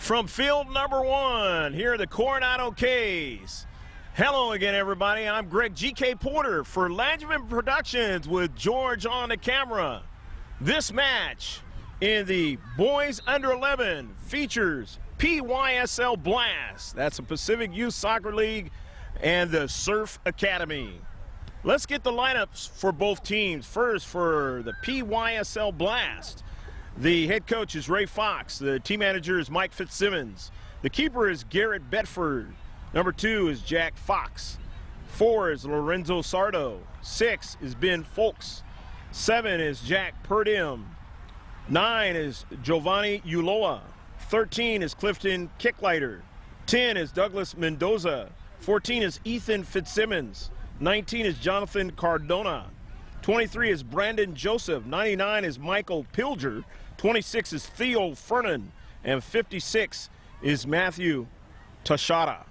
From field number 1, here are the Coronado K's. Hello again, everybody. I'm Greg G.K. Porter for Langevin Productions with George on the camera. This match in the boys under 11 features PYSL Blast. That's the Pacific Youth Soccer League and the Surf Academy. Let's get the lineups for both teams. First, for the PYSL Blast, the head coach is Ray Fox. The team manager is Mike Fitzsimmons. The keeper is Garrett Bedford. Number 2 is Jack Fox. 4 is Lorenzo Sardo. 6 is Ben Folks. 7 is Jack Purdom. 9 is Giovanni Uloa. 13 is Clifton Kicklighter. 10 is Douglas Mendoza. 14 is Ethan Fitzsimmons. 19 is Jonathan Cardona. 23 is Brandon Joseph. 99 is Michael Pilger. 26 is Theo Fernan. And 56 is Matthew Tashada.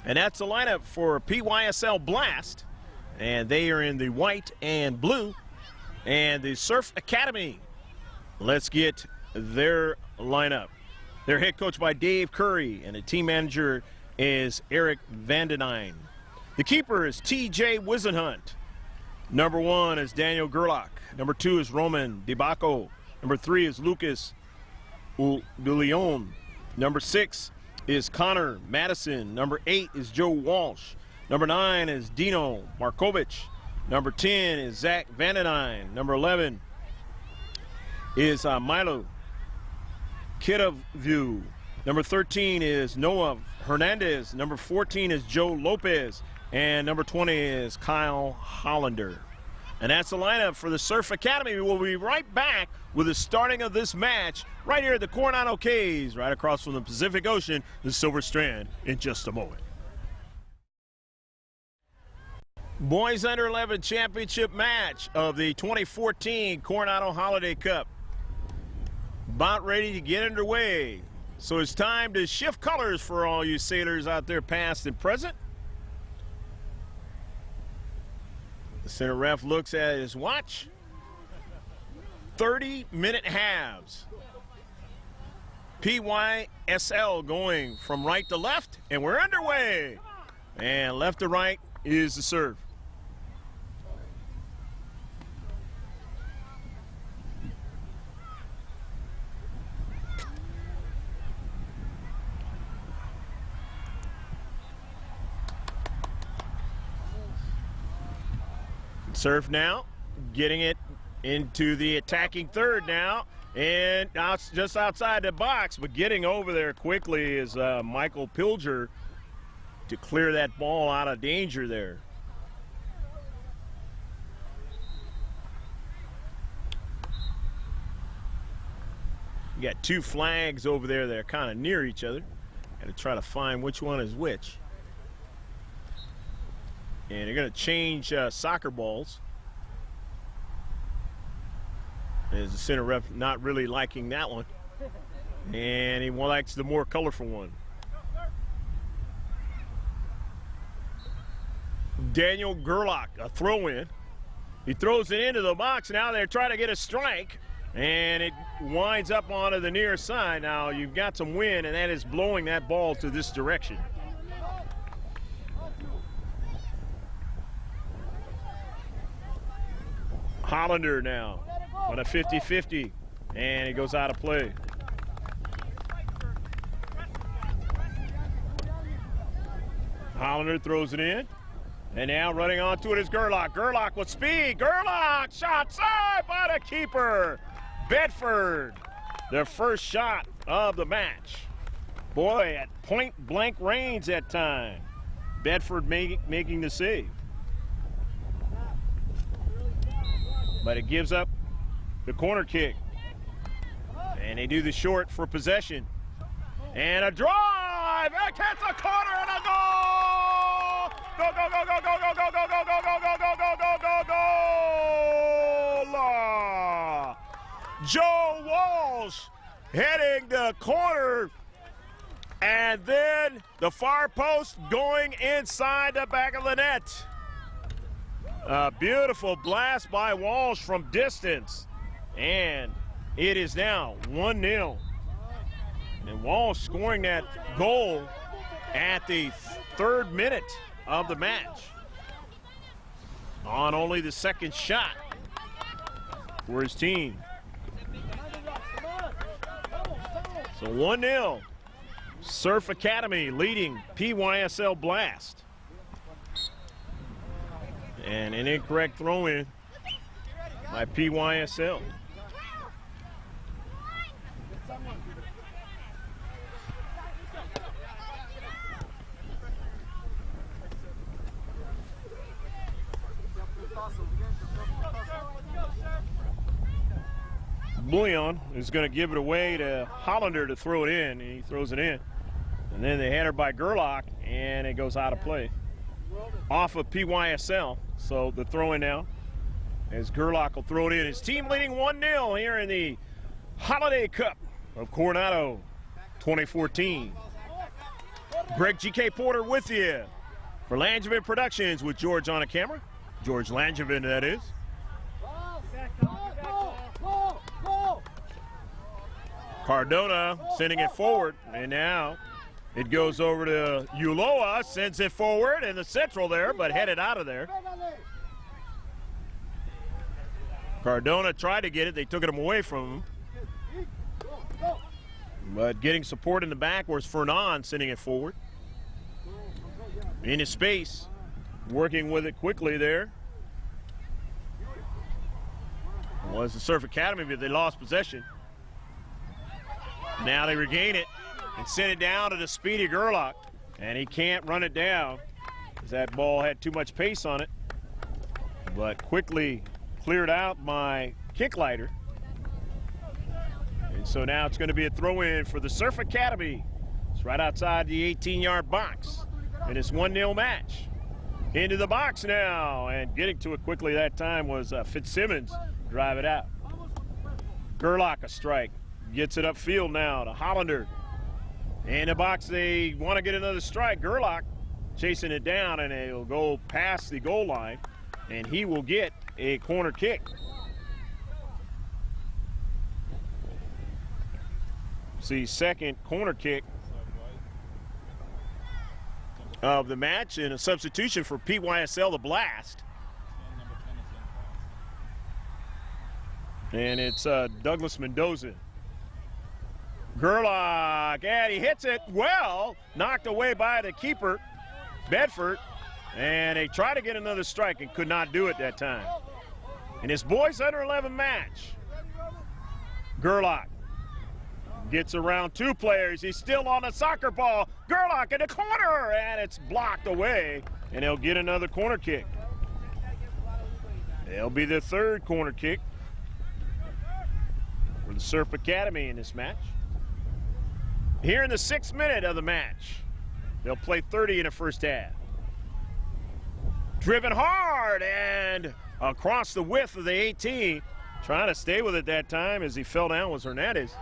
And that's the lineup for PYSL Blast. And they are in the white and blue. And the Surf Academy, let's get their lineup. They're head coached by Dave Curry, and the team manager is Eric Vandenine. The keeper is TJ Wisenhunt. Number 1 is Daniel Gerlach. Number 2 is Roman DeBacco. Number 3 is Lucas Uleon. Number 6 is Connor Madison. Number 8 is Joe Walsh. Number 9 is Dino Markovich. Number 10 is Zach Vandenine. Number 11 is Milo Kidaview. Number 13 is Noah Hernandez. Number 14 is Joe Lopez. And number 20 is Kyle Hollander. And that's the lineup for the Surf Academy. We'll be right back with the starting of this match right here at the Coronado K's, right across from the Pacific Ocean, the Silver Strand, in just a moment. Boys under 11 championship match of the 2014 Coronado Holiday Cup. About ready to get underway. So it's time to shift colors for all you sailors out there, past and present. The center ref looks at his watch. 30-minute halves. PYSL going from right to left, and we're underway. And left to right is the serve. Surf now, getting it into the attacking third now, and now it's just outside the box, but getting over there quickly is Michael Pilger to clear that ball out of danger there. You got 2 flags over there that are kind of near each other. Got to try to find which one is which. And they're going to change soccer balls. As the center ref not really liking that one. And he likes the more colorful one. Daniel Gerlach, a throw-in. He throws it into the box. Now they're trying to get a strike. And it winds up onto the near side. Now you've got some wind, and that is blowing that ball to this direction. Hollander now on a 50-50, and it goes out of play. Hollander throws it in, and now running onto it is Gerlach. Gerlach with speed. Gerlach shot side by the keeper, Bedford. Their first shot of the match. Boy, at point-blank range that time. Bedford making the save. But it gives up the corner kick. And they do the short for possession. And a drive! It hits a corner and a goal! Go, go, go, go, go, go, go, go, go, go, go, go, go, go, go, go, go! Joe Walsh heading the corner. And then the far post going inside the back of the net. A beautiful blast by Walsh from distance. And it is now 1-0. And Walsh scoring that goal at the 3rd minute of the match. On only the 2nd shot for his team. So 1-0. Surf Academy leading PYSL Blast. And an incorrect throw-in by PYSL. Bouillon is going to give it away to Hollander to throw it in. He throws it in. And then they header by Gerlach, and it goes out of play. Off of PYSL. So the throw in now as Gerlach will throw it in. His team leading 1-0 here in the Holiday Cup of Coronado 2014. Greg G.K. Porter with you for Langevin Productions with George on a camera. George Langevin, that is. Cardona sending it forward, and now it goes over to Ulloa, sends it forward in the central there, but headed out of there. Cardona tried to get it, they took it away from him. But getting support in the back was Fernan sending it forward. In his space, working with it quickly there. Was the Surf Academy, but they lost possession. Now they regain it and send it down to the speedy Gerlach, and he can't run it down because that ball had too much pace on it, but quickly cleared out by Kicklighter. And so now it's going to be a throw-in for the Surf Academy. It's right outside the 18-yard box in this 1-0 match. Into the box now, and getting to it quickly that time was Fitzsimmons. Drive it out. Gerlach a strike. Gets it upfield now to Hollander. In the box, they want to get another strike. Gerlach chasing it down, and it'll go past the goal line, and he will get a corner kick. See, second corner kick of the match, and a substitution for PYSL, the Blast. And it's Douglas Mendoza. Gerlach, and he hits it well, knocked away by the keeper, Bedford, and they try to get another strike and could not do it that time. In his boys under 11 match, Gerlach gets around 2 players. He's still on the soccer ball. Gerlach in the corner, and it's blocked away, and he'll get another corner kick. It'll be the 3rd corner kick for the Surf Academy in this match. Here in the 6th minute of the match, they'll play 30 in the first half. Driven hard and across the width of the 18. Trying to stay with it that time as he fell down was Hernandez.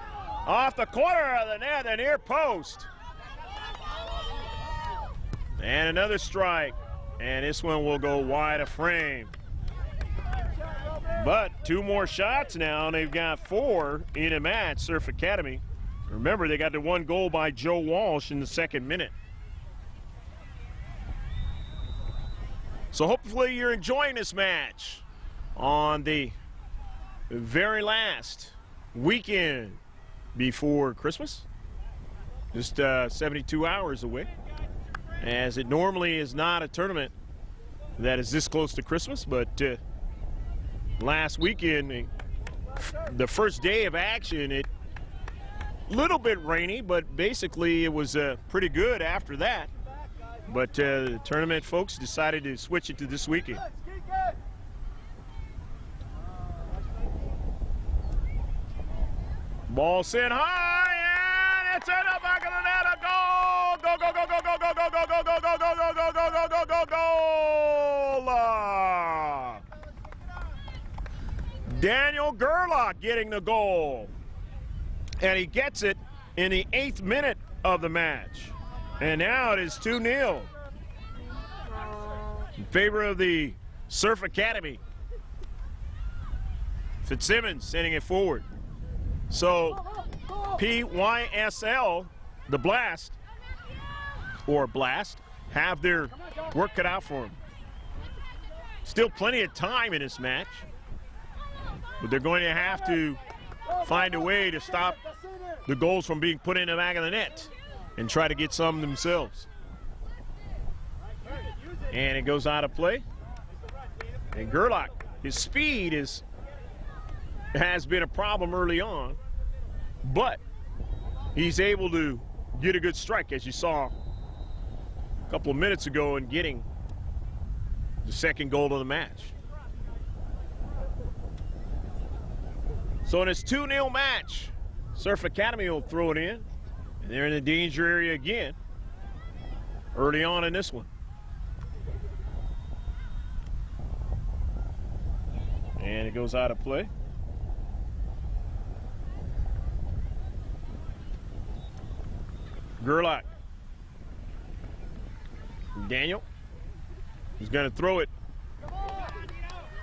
Off the corner of the net, the near post. And another strike. And this one will go wide of frame. But 2 more shots now, and they've got 4 in a match, Surf Academy. Remember, they got the 1 goal by Joe Walsh in the 2nd minute. So hopefully you're enjoying this match on the very last weekend before Christmas. Just 72 hours away, as it normally is not a tournament that is this close to Christmas, but last weekend, the first day of action, it little bit rainy, but basically it was pretty good after that. But the tournament folks decided to switch it to this weekend. Ball sent high, and it's in the back of the net. A goal! Go, go, go, go, go, go, go, go, go, go, go, go, go, go, go, go, go, go, goal! Daniel Gerlach getting the goal. And he gets it in the 8th minute of the match. And now it is 2-0 in favor of the Surf Academy. Fitzsimmons sending it forward. So Pysl, the Blast, have their work cut out for them. Still plenty of time in this match, but they're going to have to find a way to stop the goals from being put in the back of the net and try to get some themselves. And it goes out of play. And Gerlach, his speed has been a problem early on, but he's able to get a good strike, as you saw a couple of minutes ago, in getting the second goal of the match. So in this 2-0 match, Surf Academy will throw it in, and they're in the danger area again early on in this one. And it goes out of play. Gerlach. Daniel is going to throw it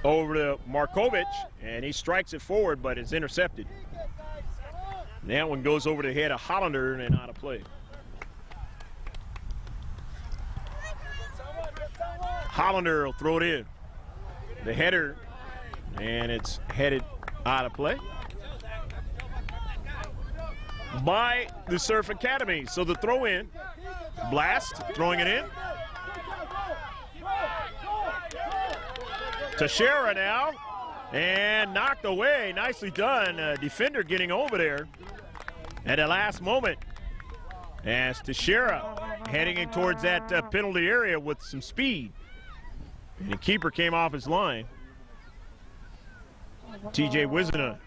over to Markovic, and he strikes it forward, but it's intercepted. And that one goes over the head of Hollander and out of play. Hollander will throw it in. The header, and it's headed out of play by the Surf Academy. So the throw in, Blast throwing it in. Teixeira now, and knocked away. Nicely done. Defender getting over there at the last moment as Teixeira heading in towards that penalty area with some speed. And the keeper came off his line. TJ Wizina.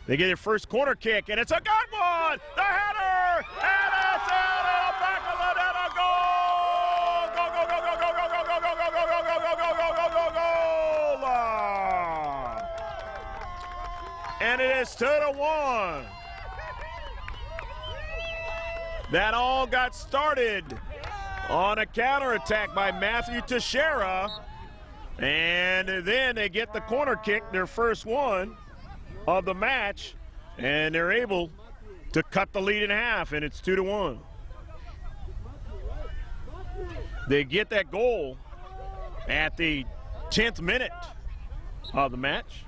They get their first corner kick, and it's a good one! The header! And it's out of the back of the net, a goal! Go, go, go, go, go, go, go, go, go, go, go, go, go, go, go, go, go, go! And it is 2-1. That all got started on a counterattack by Matthew Teixeira. And then they get the corner kick, their first one of the match, and they're able to cut the lead in half, and it's 2-1. They get that goal at the 10th minute of the match.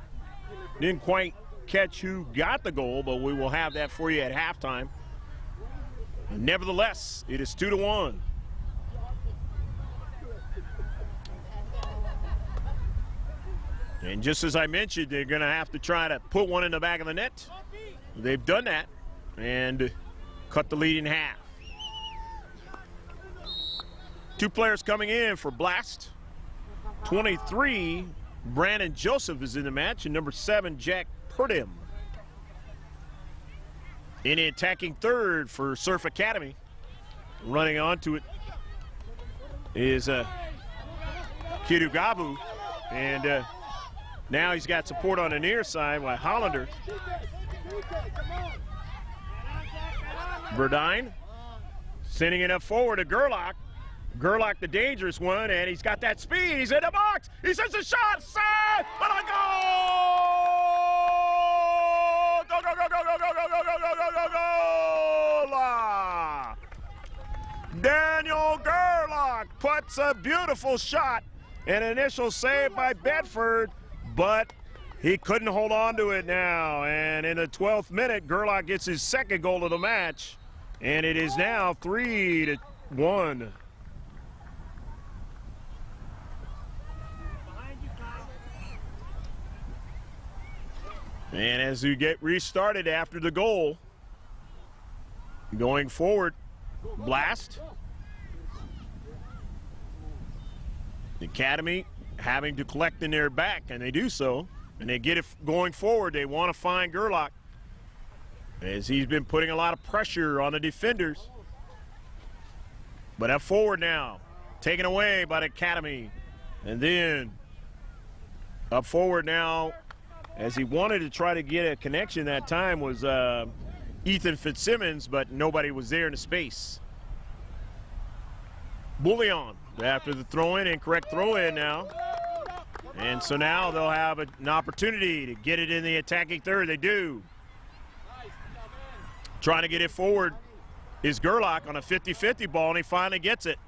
Didn't quite catch who got the goal, but we will have that for you at halftime. Nevertheless, it is 2-1. And just as I mentioned, they're going to have to try to put one in the back of the net. They've done that and cut the lead in half. Two players coming in for Blast. 23, Brandon Joseph is in the match, and number 7, Jack Purdim. In the attacking third for Surf Academy, running onto it is Kirugavu, and now he's got support on the near side by Hollander. Verdine sending it up forward to Gerlach. Gerlach, the dangerous one, and he's got that speed. He's in the box. He sends a shot. Side, but a goal! Go, go, go, go, go, go, go, go, go, go, go, go, goal! Daniel Gerlach puts a beautiful shot. An initial save by Bedford, but he couldn't hold on to it now. And in the 12th minute, Gerlach gets his second goal of the match, and it is now 3-1. And as we get restarted after the goal, going forward, Blast. The Academy having to collect in their back, and they do so. And they get it going forward. They want to find Gerlach, as he's been putting a lot of pressure on the defenders. But up forward now, taken away by the Academy. And then up forward now, as he wanted to try to get a connection that time, was Ethan Fitzsimmons, but nobody was there in the space. Bouillon after the throw-in, incorrect throw-in now. And so now they'll have an opportunity to get it in the attacking third. They do. Trying to get it forward is Gerlach on a 50-50 ball, and he finally gets it.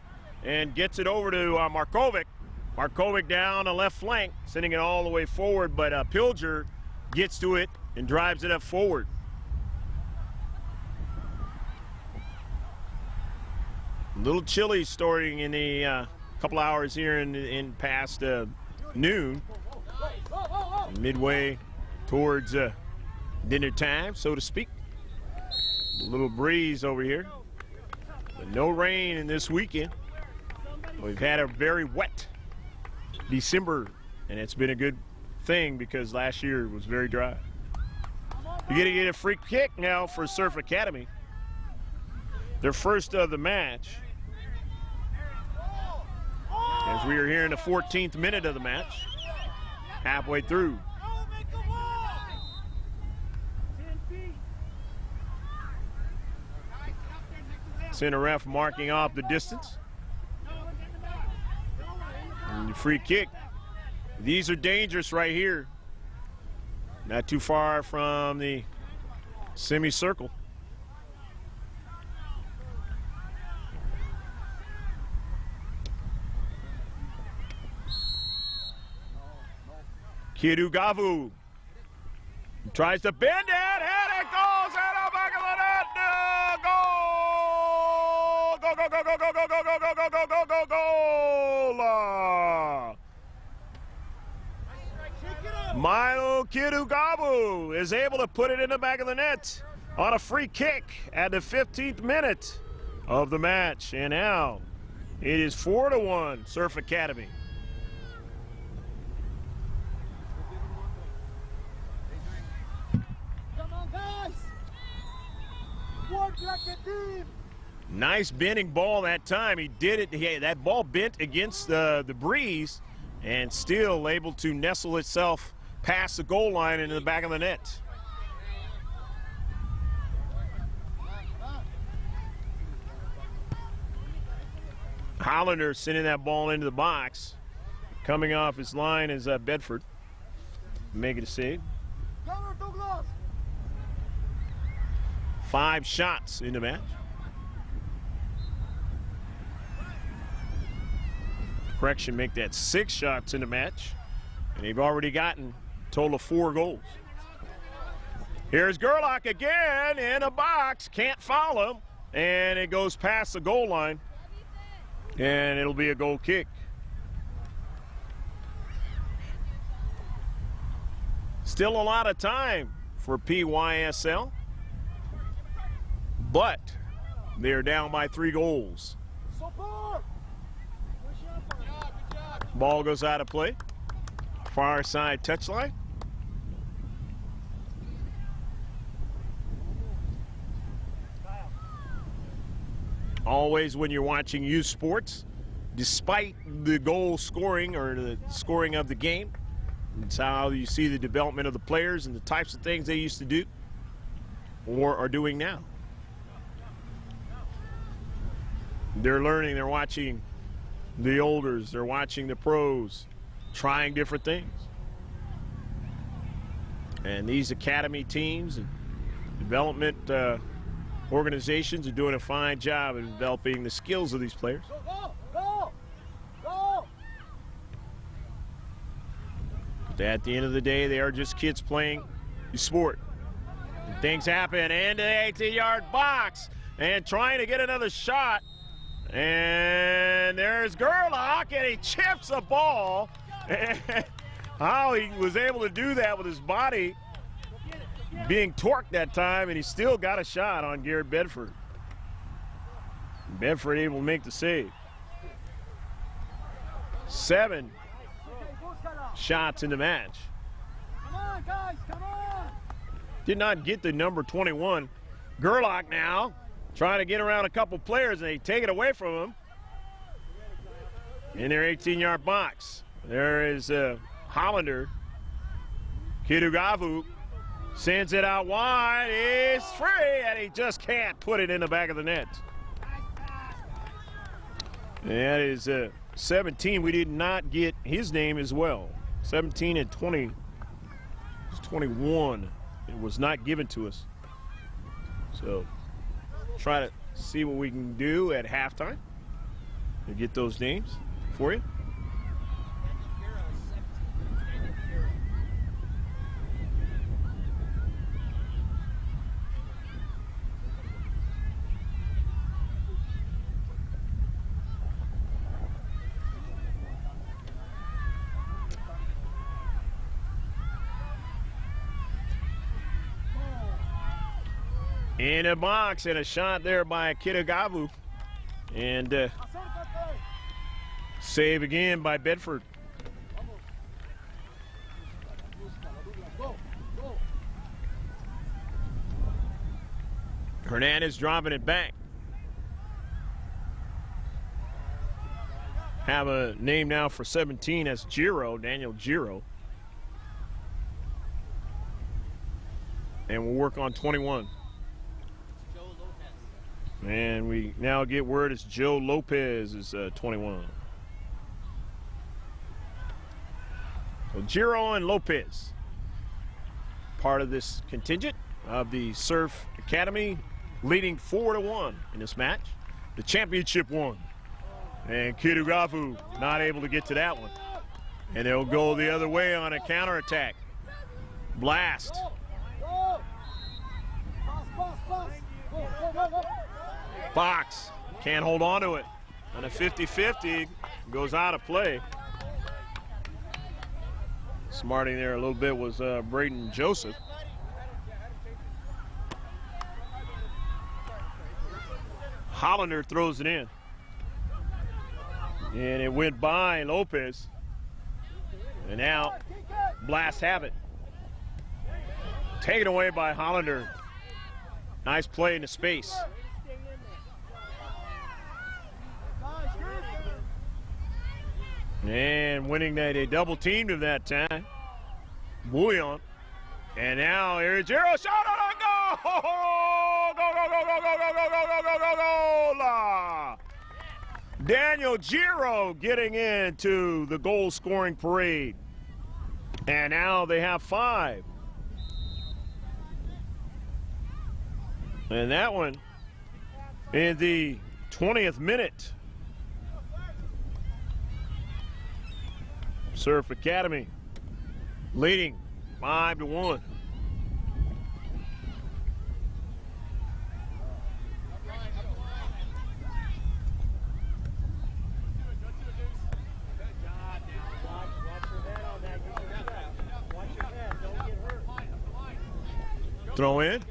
And gets it over to Markovic. Markovic down the left flank, sending it all the way forward, but Pilger gets to it and drives it up forward. A little chilly starting in the couple hours here in past noon. Midway towards dinner time, so to speak. A little breeze over here, but no rain in this weekend. We've had a very wet December, and it's been a good thing because last year was very dry. You're going to get a free kick now for Surf Academy. Their first of the match. As we are here in the 14th minute of the match, halfway through. Center ref marking off the distance. And the free kick. These are dangerous right here. Not too far from the semicircle. Kirugavu tries to bend it, and it goes out of the back of the net. Goal! Go, go, go, go, go, go, go, go, go, go, go, go, go, goal! Milo Kirugavu is able to put it in the back of the net on a free kick at the 15th minute of the match. And now it is 4-1 Surf Academy. Nice bending ball that time. He did it. That ball bent against the breeze and still able to nestle itself past the goal line into the back of the net. Hollander sending that ball into the box. Coming off his line is Bedford. Making a save. 5 shots in the match. Correction, make that 6 shots in the match. And they've already gotten a total of 4 goals. Here's Gerlach again in a box. Can't foul him. And it goes past the goal line. And it'll be a goal kick. Still a lot of time for PYSL. But they're down by 3 goals. Ball goes out of play. Far side touchline. Always when you're watching youth sports, despite the goal scoring or the scoring of the game, it's how you see the development of the players and the types of things they used to do or are doing now. They're learning, they're watching the olders, they're watching the pros, trying different things. And these academy teams and development organizations are doing a fine job of developing the skills of these players. But at the end of the day, they are just kids playing the sport. And things happen into the 18-yard box and trying to get another shot. And there's Gerlach, and he chips the ball. And how he was able to do that with his body being torqued that time, and he still got a shot on Garrett Bedford. Bedford able to make the save. 7 shots in the match. Come on, guys, come on! Did not get the number 21. Gerlach now trying to get around a couple players, and they take it away from him in their 18-yard box. There is Hollander. Kirugavu sends it out wide. It's free, and he just can't put it in the back of the net. And that is 17. We did not get his name as well. 17 and 20. It's 21. It was not given to us. So try to see what we can do at halftime to get those names for you. In a box and a shot there by Kitagavu. And save again by Bedford. Hernandez dropping it back. Have a name now for 17 as Giro, Daniel Giro. And we'll work on 21. And we now get word it's Joe Lopez is 21. So Giro and Lopez, part of this contingent of the Surf Academy, leading 4-1 in this match. The championship one. And Kitagavu not able to get to that one. And they'll go the other way on a counterattack. Blast. Fox can't hold on to it. On a 50-50, goes out of play. Smarting there a little bit was Braden Joseph. Hollander throws it in. And it went by Lopez. And now Blast have it. Taken away by Hollander. Nice play into space. And winning that, they double teamed him that time. Bouillon. And now Eric Giro shot on a goal! Go, go, go, go, go, go, go, go, go, go, go, go! Daniel Giro getting into the goal scoring parade. And now they have 5. And that one in the 20th minute. Surf Academy leading 5-1. Throw in.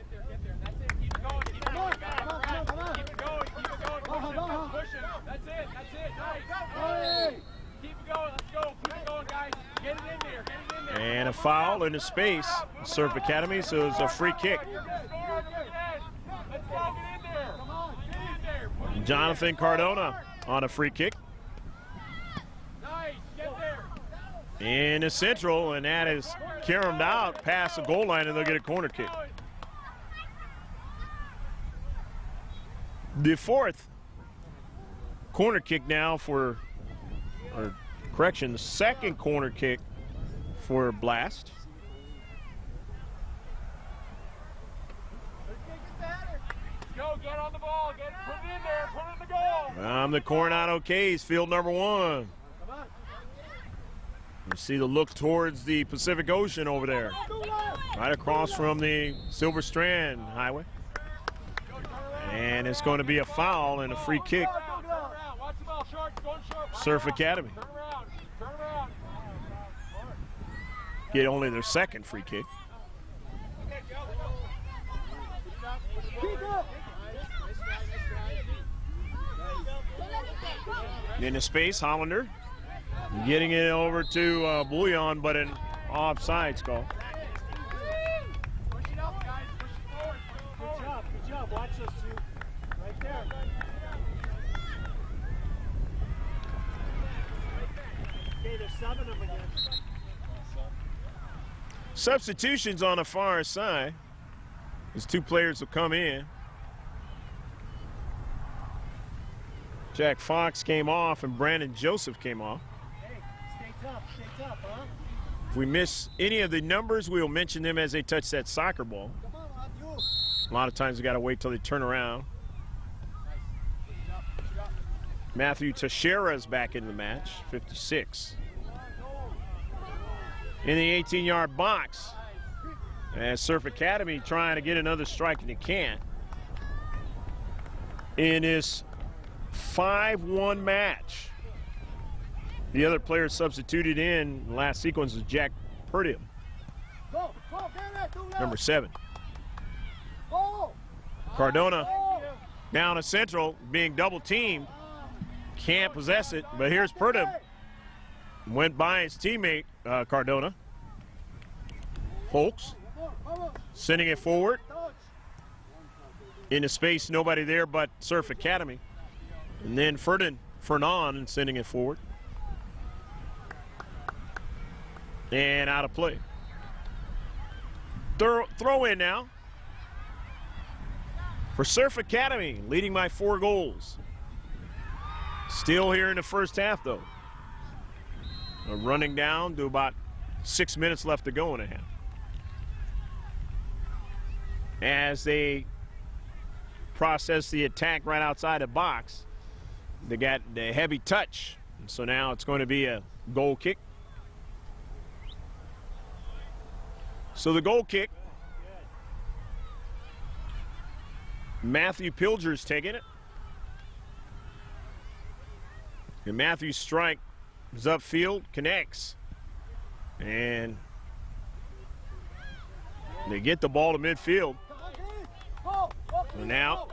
And a foul into space, Surf Academy, so it's a free kick. Jonathan Cardona on a free kick. In the central, and that is caromed out past the goal line, and they'll get a corner kick. The 4th corner kick now for, or correction, the 2nd corner kick for Blast. Go, get on the ball, put it in there, put it in the goal. The Coronado K's, field number 1. You see the look towards the Pacific Ocean over there, right across from the Silver Strand Highway. And it's going to be a foul and a free kick. Surf Academy get only their 2nd free kick. Into space, Hollander getting it over to Bouillon, but an offsides call. Push it up, guys. Push it forward. Good job. Watch those two. Right there. Okay, there's 7 of them again. Substitutions on the far side. These 2 players will come in. Jack Fox came off and Brandon Joseph came off. Hey, stay tough, huh? If we miss any of the numbers, we'll mention them as they touch that soccer ball. Come on, you. A lot of times you got to wait till they turn around. Matthew Teixeira's back in the match, 56. In the 18-yard box. And Surf Academy trying to get another strike, and they can't. In this 5-1 match. The other player substituted in the last sequence was Jack Purdium, number 7. Cardona down a central, being double teamed. Can't possess it, but here's Purdium. Went by his teammate, Cardona. Folks sending it forward. Into space, nobody there but Surf Academy. And then Fernan sending it forward. And out of play. Throw in now for Surf Academy, leading by 4 goals. Still here in the first half, though. Running down to about 6 minutes left to go in a half. As they process the attack right outside the box, they got the heavy touch. So now it's going to be a goal kick. So the goal kick, Matthew Pilger's taking it. And Matthew's strike is upfield, connects. And they get the ball to midfield. And now,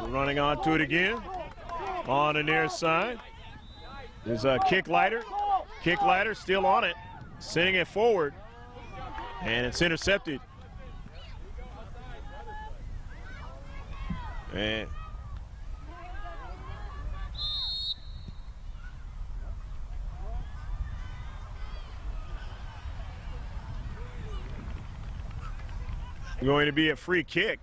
running onto it again. On the near side. There's a kick lighter. Kick lighter still on it. Sending it forward. And it's intercepted. And going to be a free kick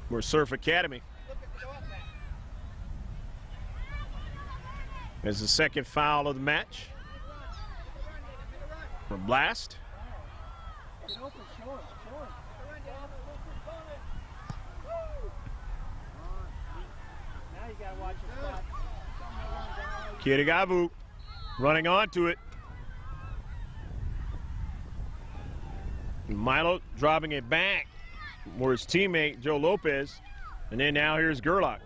for Surf Academy. As the second foul of the match for Blast. Kirigavu running onto it. Milo dropping it back for his teammate Joe Lopez. And then now here's Gerlach.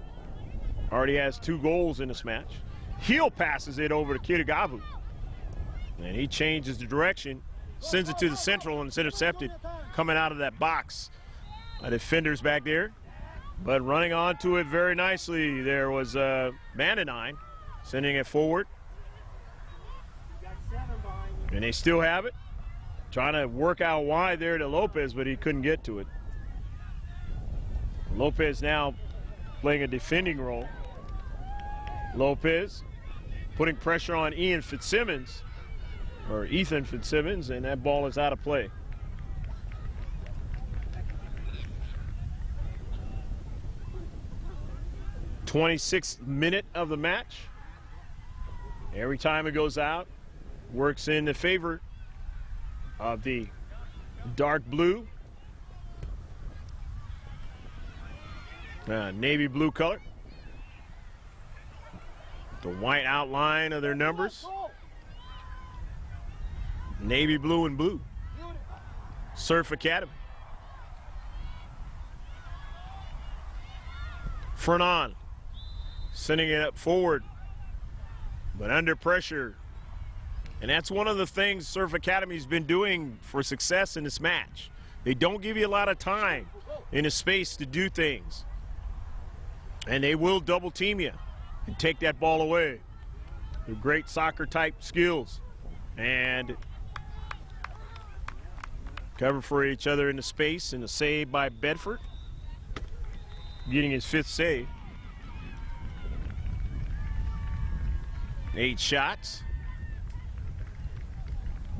Already has 2 goals in this match. Heel passes it over to Kirigavu. And he changes the direction, sends it to the central, and it's intercepted coming out of that box. Defender's back there. But running onto it very nicely, there was Vandenine sending it forward. And they still have it. Trying to work out wide there to Lopez, but he couldn't get to it. Lopez now playing a defending role. Lopez putting pressure on Ethan Fitzsimmons, and that ball is out of play. '26th minute of the match. Every time it goes out, works in the favor of the dark blue, navy blue color. The white outline of their numbers. Navy blue and blue. Surf Academy. Fernan sending it up forward, but under pressure. And that's one of the things Surf Academy's been doing for success in this match. They don't give you a lot of time in a space to do things. And they will double team you and take that ball away. They're great soccer type skills. And cover for each other in the space, and a save by Bedford. Getting his 5th save. 8 shots.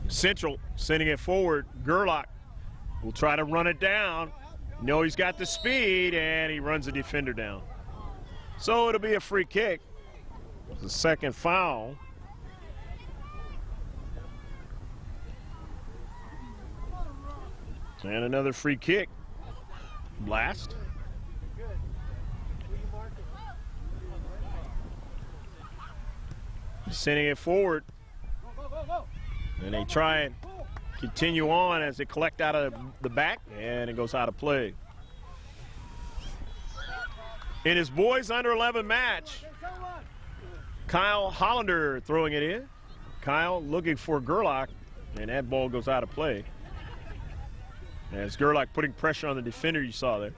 Central sending it forward. Gerlach will try to run it down. No, he's got the speed, and he runs the defender down. So it'll be a free kick. The second foul. And another free kick. Blast. Sending it forward. And they try and continue on as they collect out of the back, and it goes out of play. In his boys under 11 match, Kyle Hollander throwing it in. Kyle looking for Gerlach, and that ball goes out of play. As Gerlach putting pressure on the defender you saw there.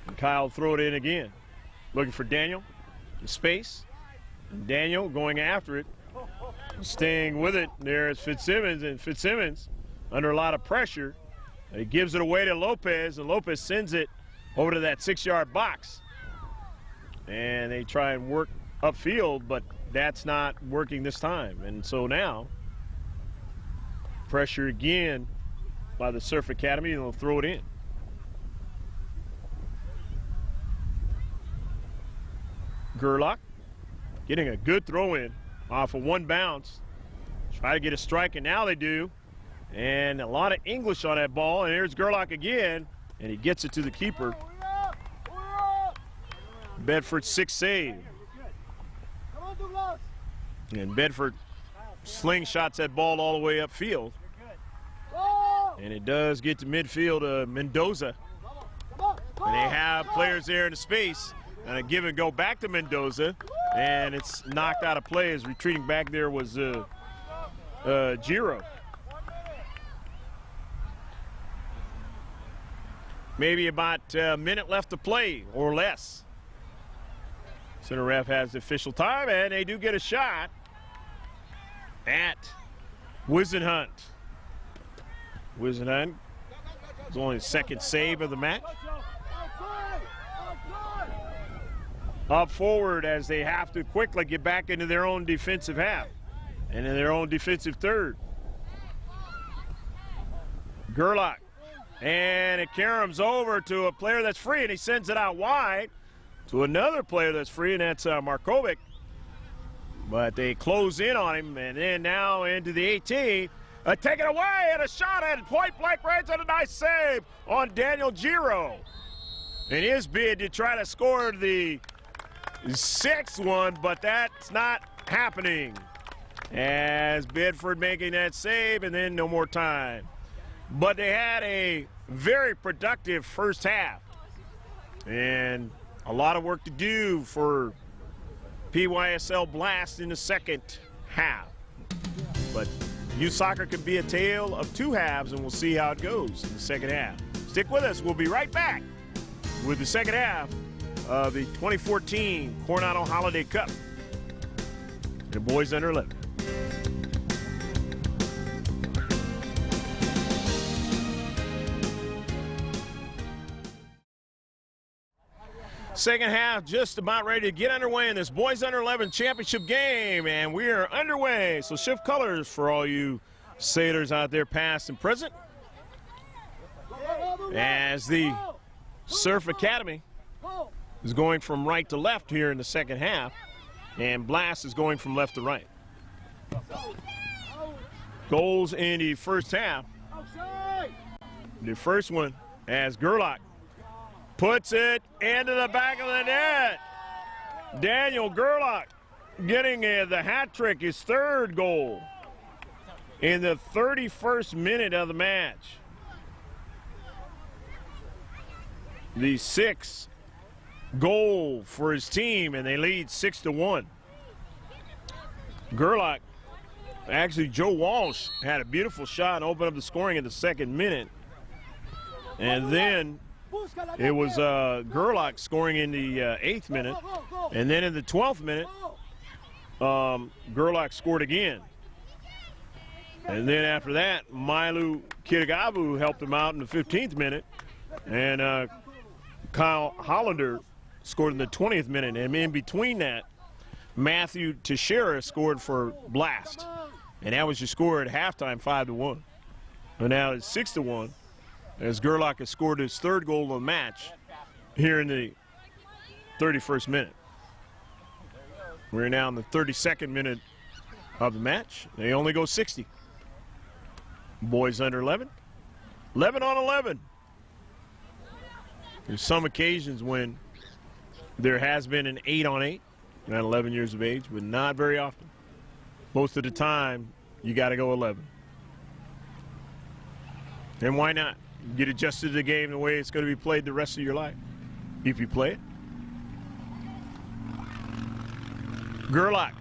And Kyle throw it in again. Looking for Daniel in space. And Daniel going after it. Staying with it there is Fitzsimmons, and Fitzsimmons under a lot of pressure. He gives it away to Lopez, and Lopez sends it over to that 6-yard box. And they try and work upfield, but that's not working this time. And so now, pressure again by the Surf Academy, and they'll throw it in. Gerlach getting a good throw in off of one bounce. Try to get a strike, and now they do. And a lot of English on that ball, and here's Gerlach again, and he gets it to the keeper. Bedford's 6th save. And Bedford slingshots that ball all the way upfield. And it does get to midfield, Mendoza. And they have players there in the space. And a give and go back to Mendoza. And it's knocked out of play as retreating back there was Giro. Maybe about a minute left to play or less. Center ref has the official time, and they do get a shot at Wisenhunt. Wisenhunt is only his 2nd save of the match. Up forward as they have to quickly get back into their own defensive half and in their own defensive third. Gerlach, and it caroms over to a player that's free, and he sends it out wide to another player that's free, and that's Markovic. But they close in on him, and then now into the 18. Take it away, and a shot at point blank range, and a nice save on Daniel Giro in his bid to try to score the 6th one, but that's not happening. As Bedford making that save, and then no more time. But they had a very productive first half, and a lot of work to do for PYSL Blast in the second half. But youth soccer can be a tale of two halves, and we'll see how it goes in the second half. Stick with us. We'll be right back with the second half of the 2014 Coronado Holiday Cup. The boys under 11. Second half just about ready to get underway in this boys under 11 championship game, and we are underway. So shift colors for all you sailors out there, past and present, as the Surf Academy is going from right to left here in the second half, and Blast is going from left to right. Goals in the first half. The first one as Gerlach puts it into the back of the net. Daniel Gerlach getting the hat trick, his 3rd goal in the 31st minute of the match. The 6th goal for his team, and they lead 6-1. Gerlach, actually Joe Walsh had a beautiful shot and opened up the scoring in the 2nd minute. And then it was Gerlach scoring in the 8th minute. And then in the 12th minute, Gerlach scored again. And then after that, Mailu Kitagavu helped him out in the 15th minute. And Kyle Hollander scored in the 20th minute. And in between that, Matthew Teixeira scored for Blast. And that was your score at halftime, 5-1. And now it's 6-1. As Gerlach has scored his 3rd goal of the match here in the 31st minute. We're now in the 32nd minute of the match. They only go 60. Boys under 11. 11 on 11. There's some occasions when there has been an 8 on 8 at 11 years of age, but not very often. Most of the time, you got to go 11. And why not? Get adjusted to the game the way it's going to be played the rest of your life, if you play it. Gerlach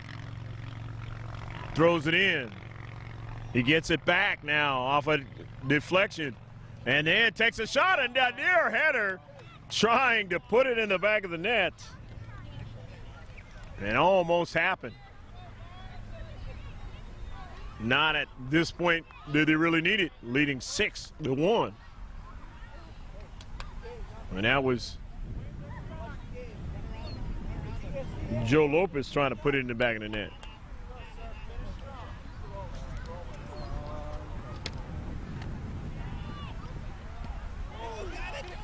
throws it in. He gets it back now off a deflection. And then takes a shot, and that near header trying to put it in the back of the net. And almost happened. Not at this point did they really need it, leading 6-1. And that was Joe Lopez trying to put it in the back of the net.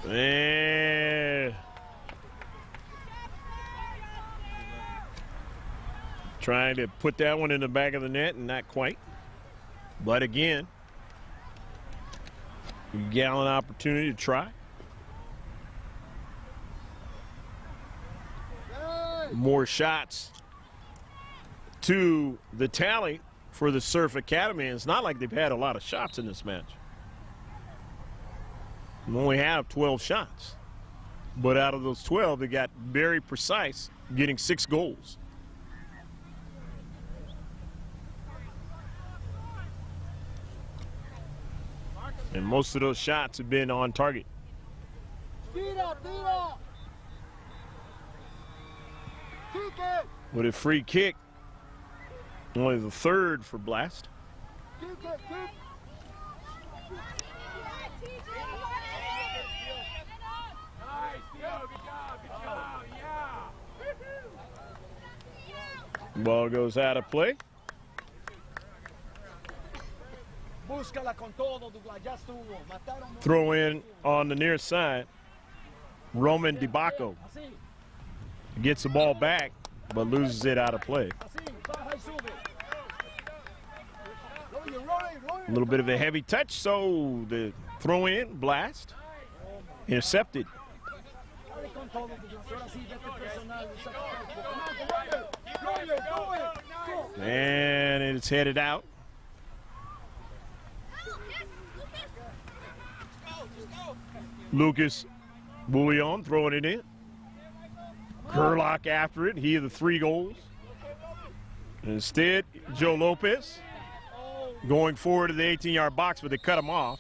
And trying to put that one in the back of the net, and not quite. But again, a gallant opportunity to try. More shots to the tally for the Surf Academy. And it's not like they've had a lot of shots in this match. They only have 12 shots. But out of those 12, they got very precise, getting 6 goals. And most of those shots have been on target. With a free kick, only the 3rd for Blast. Ball goes out of play. Throw in on the near side. Roman DiBacco gets the ball back, but loses it out of play. A little bit of a heavy touch, so the throw in, Blast, intercepted. And it's headed out. Lucas Bouillon throwing it in. Gerlach after it. He had the 3 goals. Instead, Joe Lopez going forward to the 18-yard box, but they cut him off.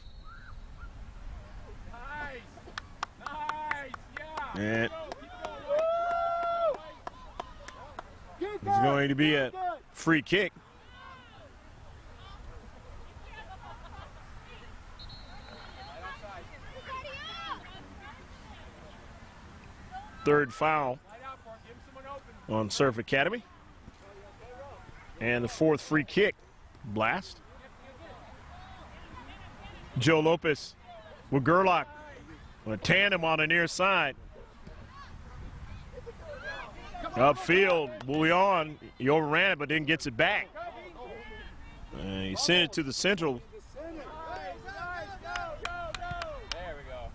And it's going to be a free kick. Third foul on Surf Academy. And the 4th free kick, Blast. Joe Lopez with Gerlach. A tandem on the near side. Upfield, Bouillon, he overran it but then gets it back. He sent it to the central. There we go.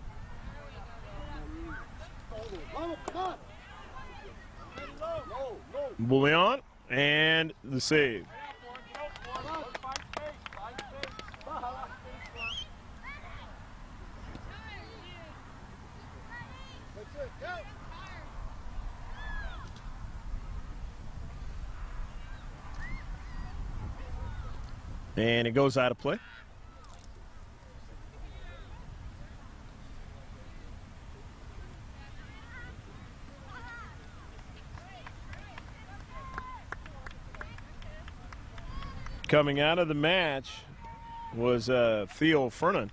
Bouillon and the save. And it goes out of play. Coming out of the match was Theo Fernan.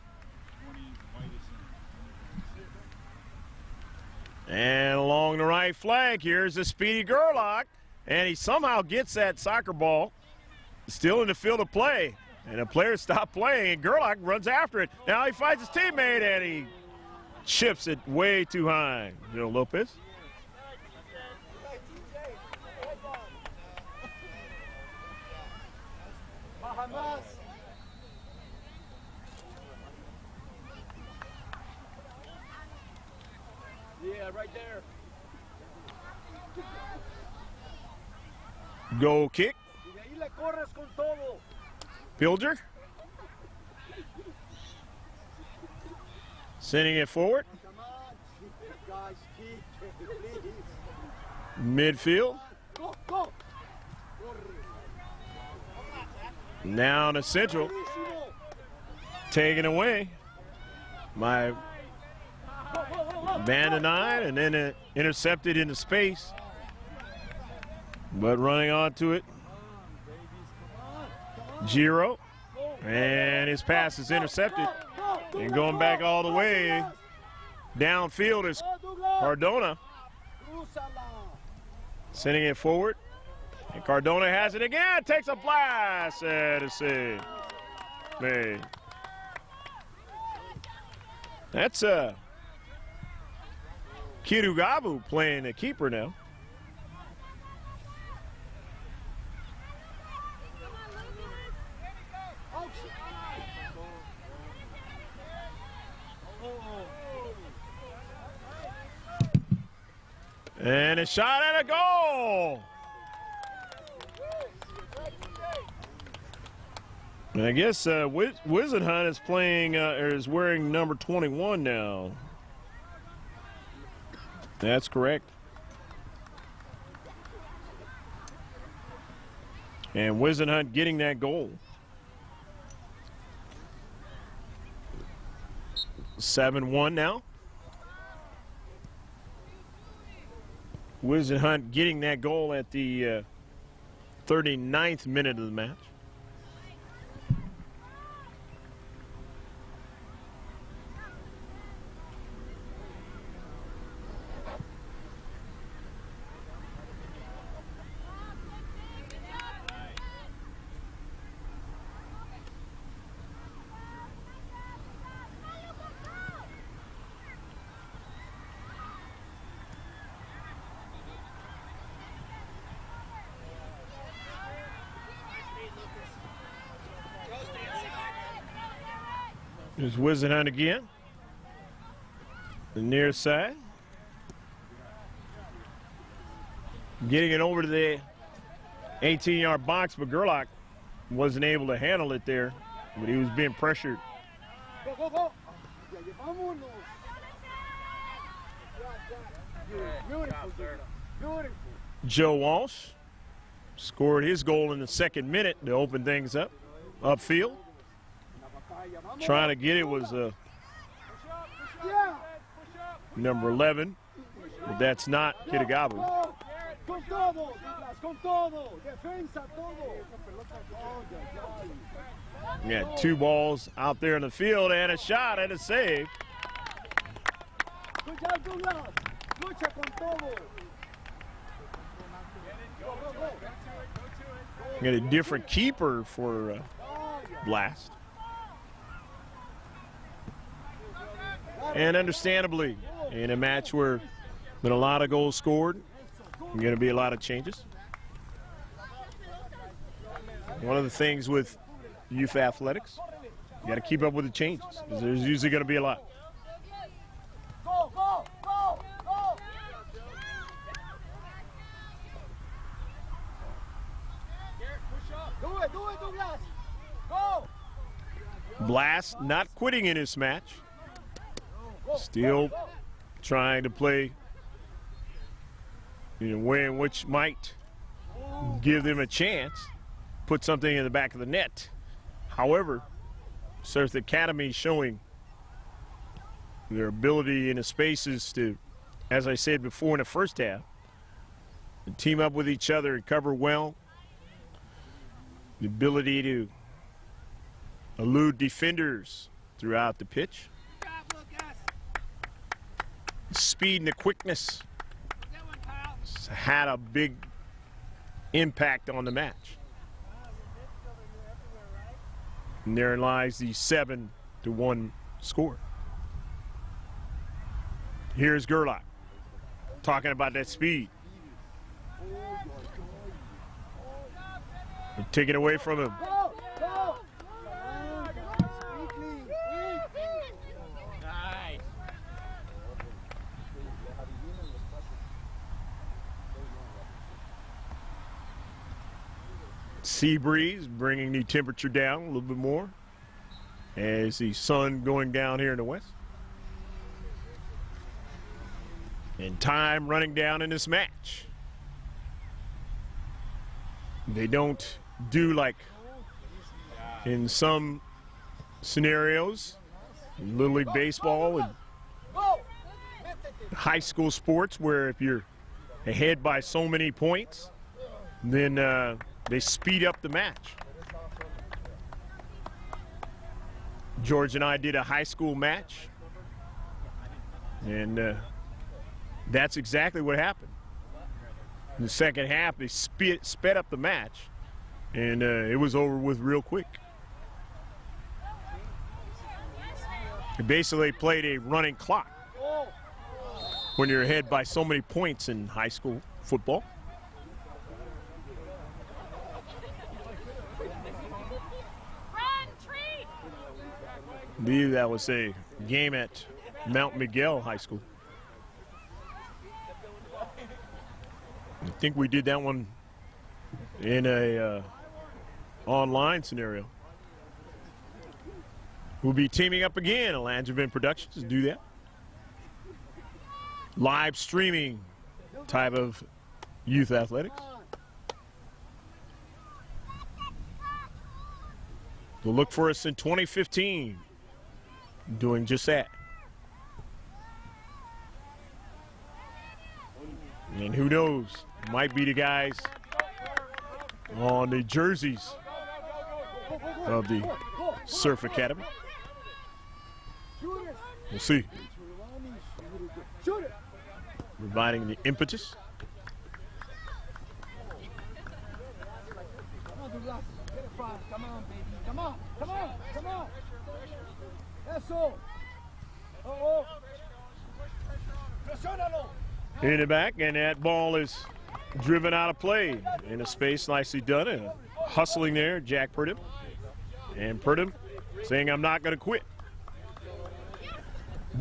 And along the right flank, here's a speedy Gerlach. And he somehow gets that soccer ball still in the field of play. And the players stop playing, and Gerlach runs after it. Now he finds his teammate, and he chips it way too high. Joe Lopez. Yeah, right there. Goal kick. Y de ahí le corres con todo. Builder. Sending it forward. Come on, guys, kick, please. Midfield. Go, go. Now to Central. Taken away by Van den Nine, and then intercepted into space. But running onto it, Giro, and his pass is intercepted. And going back all the way downfield is Cardona. Sending it forward. And Cardona has it again. Takes a blast and a save. Man. That's Kirugabu playing the keeper now. And a shot and a goal. And I guess Wizenhunt is playing, or is wearing number 21 now. That's correct. And Wizenhunt getting that goal. 7-1 now. Wizenhunt getting that goal at the 39th minute of the match. There's Wizenhunt again. The near side. Getting it over to the 18-yard box, but Gerlach wasn't able to handle it there, but he was being pressured. Go, go, go. Beautiful, beautiful. Joe Walsh scored his goal in the second minute to open things up. Upfield. Trying to get it was number 11, but that's not Kitagabu. Yeah, 2 balls out there in the field and a shot and a save. Got a different keeper for Blast. And understandably, in a match where been a lot of goals scored, there's going to be a lot of changes. One of the things with youth athletics, you got to keep up with the changes, because there's usually going to be a lot. Go, go, go, go. Do it, Douglas. Go. Blast not quitting in this match. Still trying to play in a way in which might give them a chance, put something in the back of the net. However, Surf Academy showing their ability in the spaces to, as I said before in the first half, to team up with each other and cover well. The ability to elude defenders throughout the pitch. Speed and the quickness had a big impact on the match. And therein lies the 7-1 score. Here's Gerlach talking about that speed. Take it away from him. sea breeze bringing the temperature down a little bit more as the sun going down here in the west. And time running down in this match. They don't do like in some scenarios, in Little League Baseball and high school sports, where if you're ahead by so many points, then they speed up the match. George and I did a high school match, and that's exactly what happened. In the second half, they sped up the match, and it was over with real quick. They basically played a running clock when you're ahead by so many points in high school football. I believe that was a game at Mount Miguel High School. I think we did that one in a online scenario. We'll be teaming up again at Langevin Productions to do that. Live streaming type of youth athletics. So look for us in 2015 doing just that. And who knows, might be the guys on the jerseys of the Surf Academy. We'll see. Providing the impetus. Come on, baby. Come on, come on, come on. That's all. Oh, oh. In the back, and that ball is driven out of play. In a space, nicely done. And hustling there, Jack Purdom. And Purdom saying, I'm not going to quit.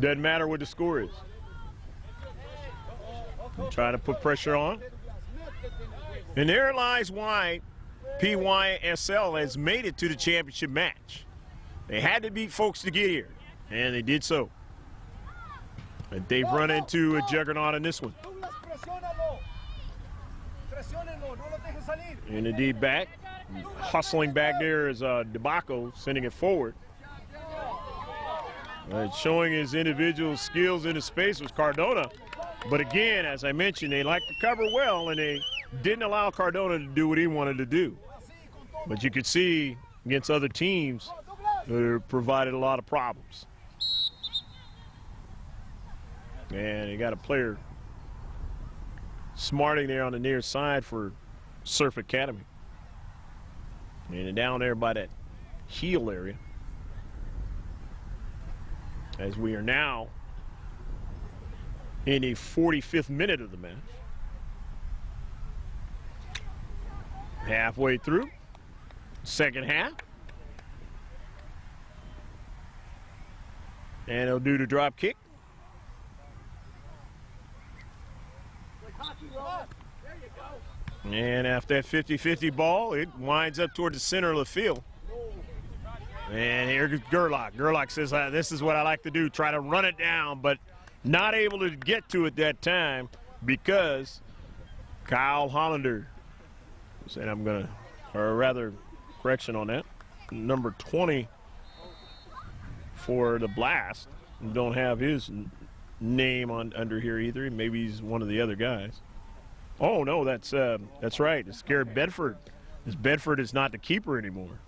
Doesn't matter what the score is. I'm trying to put pressure on. And there lies why PYSL has made it to the championship match. They had to beat folks to get here, and they did so. But they've run into a juggernaut in this one. And indeed back, hustling back there is DeBacco, sending it forward. Showing his individual skills in the space was Cardona. But again, as I mentioned, they like to cover well, and they didn't allow Cardona to do what he wanted to do. But you could see against other teams, they provided a lot of problems. And you got a player smarting there on the near side for Surf Academy. And down there by that heel area. As we are now in the 45th minute of the match. Halfway through, second half. And he'll do the drop kick. And after that 50-50 ball, it winds up toward the center of the field. And here goes Gerlach. Gerlach says, this is what I like to do, try to run it down, but not able to get to it that time because Kyle Hollander said, I'm going to, or rather, correction on that, number 20 for the Blast. Don't have his name on under here either. Maybe he's one of the other guys. Oh, no, that's right. It's Garrett Bedford. This Bedford is not the keeper anymore.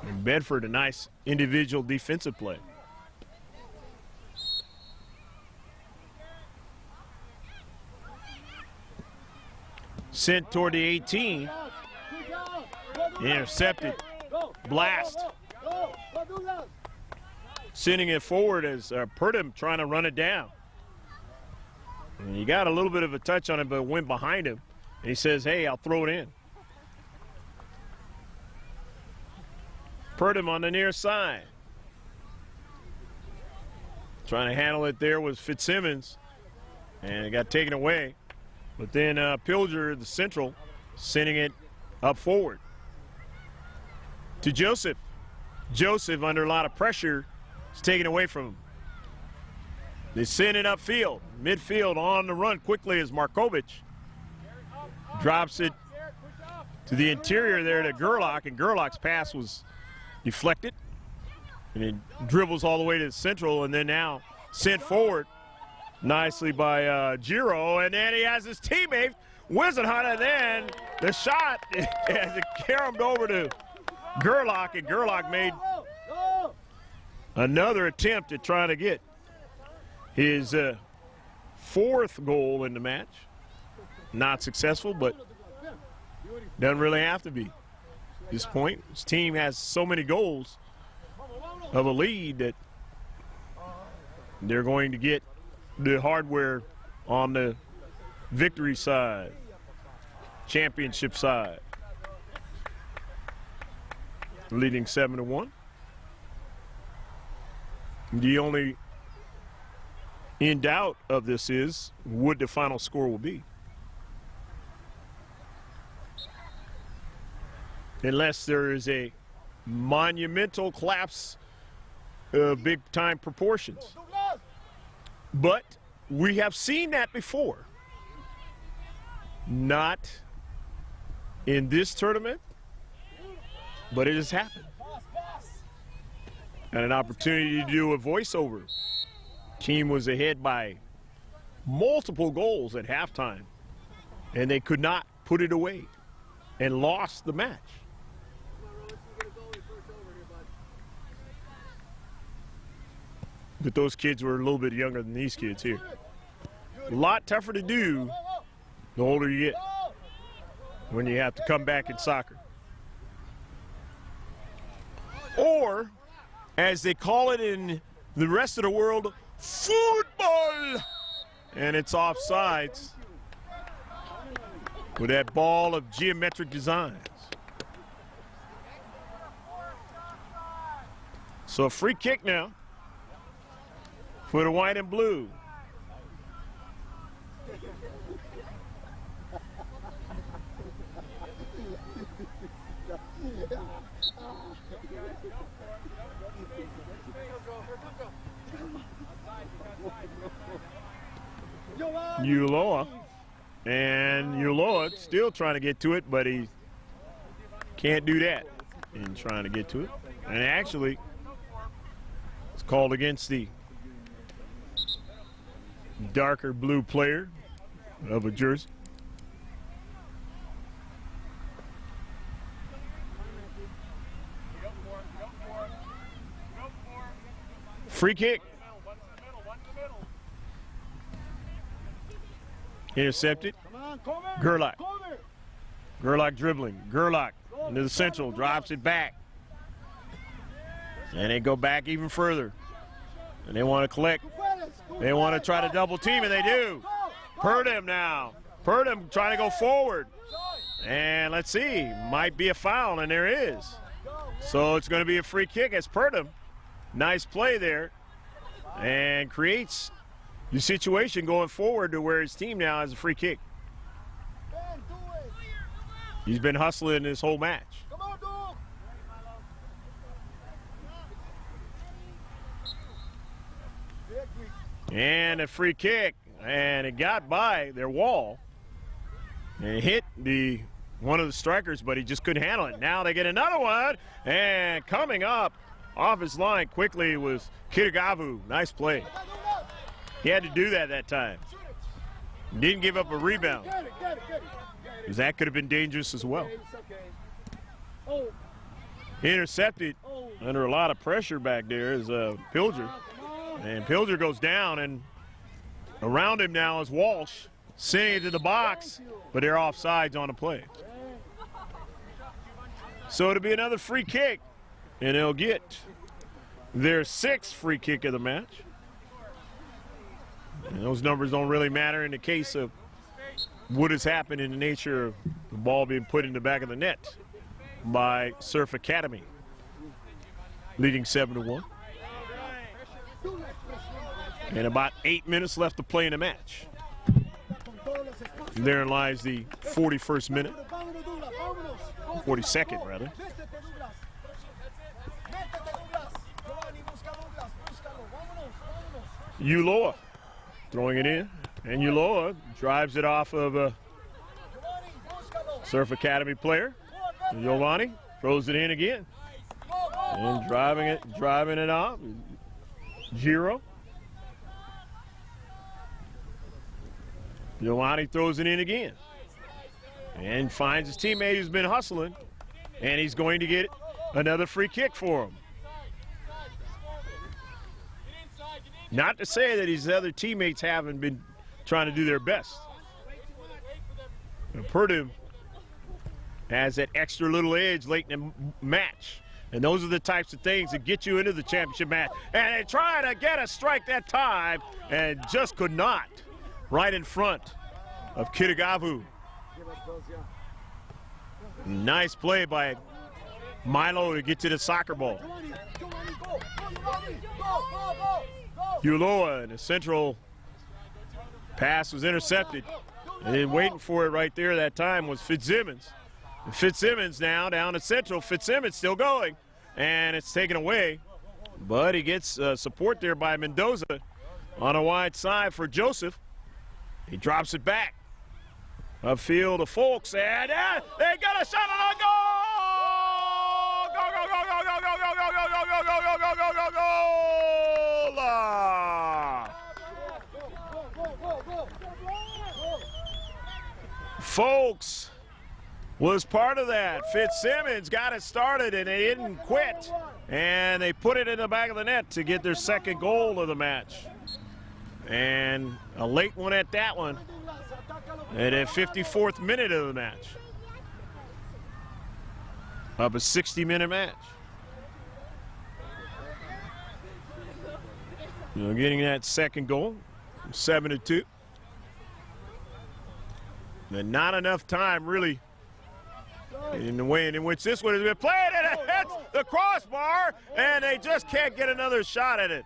And Bedford, a nice individual defensive play. Sent toward the 18. Intercepted. Blast. Sending it forward as Purdom trying to run it down. And he got a little bit of a touch on it, but went behind him. And he says, hey, I'll throw it in. Purdom on the near side. Trying to handle it there was Fitzsimmons. And it got taken away. But then Pilger, the central, sending it Up forward to Joseph. Joseph, under a lot of pressure, is taken away from him. They send it upfield. Midfield on the run quickly as Markovic drops it to the interior there to Gerlach, and Gerlach's pass was deflected. And it dribbles all the way to the central, and then now sent forward nicely by Giro, and then he has his teammate Wisenhunt, and then the shot as it caromed over to Gerlach, and Gerlach made another attempt at trying to get his fourth goal in the match. Not successful, but doesn't really have to be at this point. His team has so many goals of a lead that they're going to get the hardware on the victory side, championship side. Leading 7-1. The only in doubt of this is what the final score will be. Unless there is a monumental collapse of big-time proportions. But we have seen that before. Not in this tournament, but it has happened. And an opportunity to do a voiceover. Team was ahead by multiple goals at halftime, and they could not put it away and lost the match. But those kids were a little bit younger than these kids here. A lot tougher to do the older you get when you have to come back in soccer. Or, as they call it in the rest of the world, football. And it's offsides with that ball of geometric designs. So a free kick now for the white and blue. Uloa, and Uloa still trying to get to it, but he can't do that in trying to get to it. And actually, it's called against the darker blue player of a jersey. Free kick. Intercepted. Gerlach. Gerlach dribbling. Gerlach into the central, drops it back. And they go back even further. And they want to collect. They want to try to double team, and they do. Purdom now. Purdom trying to go forward. And let's see, might be a foul, and there is. So it's going to be a free kick as Purdom. Nice play there. And creates the situation going forward to where his team now has a free kick. He's been hustling this whole match. And a free kick, and it got by their wall and it hit one of the strikers, but he just couldn't handle it. Now they get another one, and coming up off his line quickly was Kitagavu. Nice play. He had to do that time. Didn't give up a rebound, because that could have been dangerous as well. Intercepted under a lot of pressure back there is Pilger. And Pilger goes down, and around him now is Walsh, sending it to the box, but they're offsides on the play. So it'll be another free kick, and they'll get their sixth free kick of the match. And those numbers don't really matter in the case of what has happened in the nature of the ball being put in the back of the net by Surf Academy, leading 7-1. And about 8 minutes left to play in the match. Therein lies the 41st minute. 42nd, rather. Métete, Douglas. Métete, Douglas. Giovanni, busca Douglas. Búscalo. Vámonos, vámonos. Ulloa throwing it in. And Ulloa drives it off of a Giovanni, búscalo. Surf Academy player. Giovanni throws it in again. Go, go, And driving it off. Giro. Giovanni throws it in again. And finds his teammate who's been hustling. And he's going to get another free kick for him. Not to say that his other teammates haven't been trying to do their best. Purdue has that extra little edge late in the match. And those are the types of things that get you into the championship match. And they try to get a strike that time and just could not. Right in front of Kitagavu. Nice play by Milo to get to the soccer ball. Giovanni, Giovanni, go. Giovanni, go, go, go, go. Ulloa and the central pass was intercepted. And then waiting for it right there that time was Fitzsimmons. And Fitzsimmons now down to central. Fitzsimmons still going. And it's taken away. But he gets support there by Mendoza on a wide side for Joseph. He drops it back. Upfield to Folks. And they got a shot on goal! Go, go, go, go, go, go, go, go, go, go, go, go, go, go, go, go, go! Folks was part of that. Fitzsimmons got it started and they didn't quit. And they put it in the back of the net to get their second goal of the match. And a late one at that one. At the 54th minute of the match. Of a 60-minute match. Getting that second goal, 7-2. And not enough time, really, in the way in which this one has been played, and it hits the crossbar, and they just can't get another shot at it.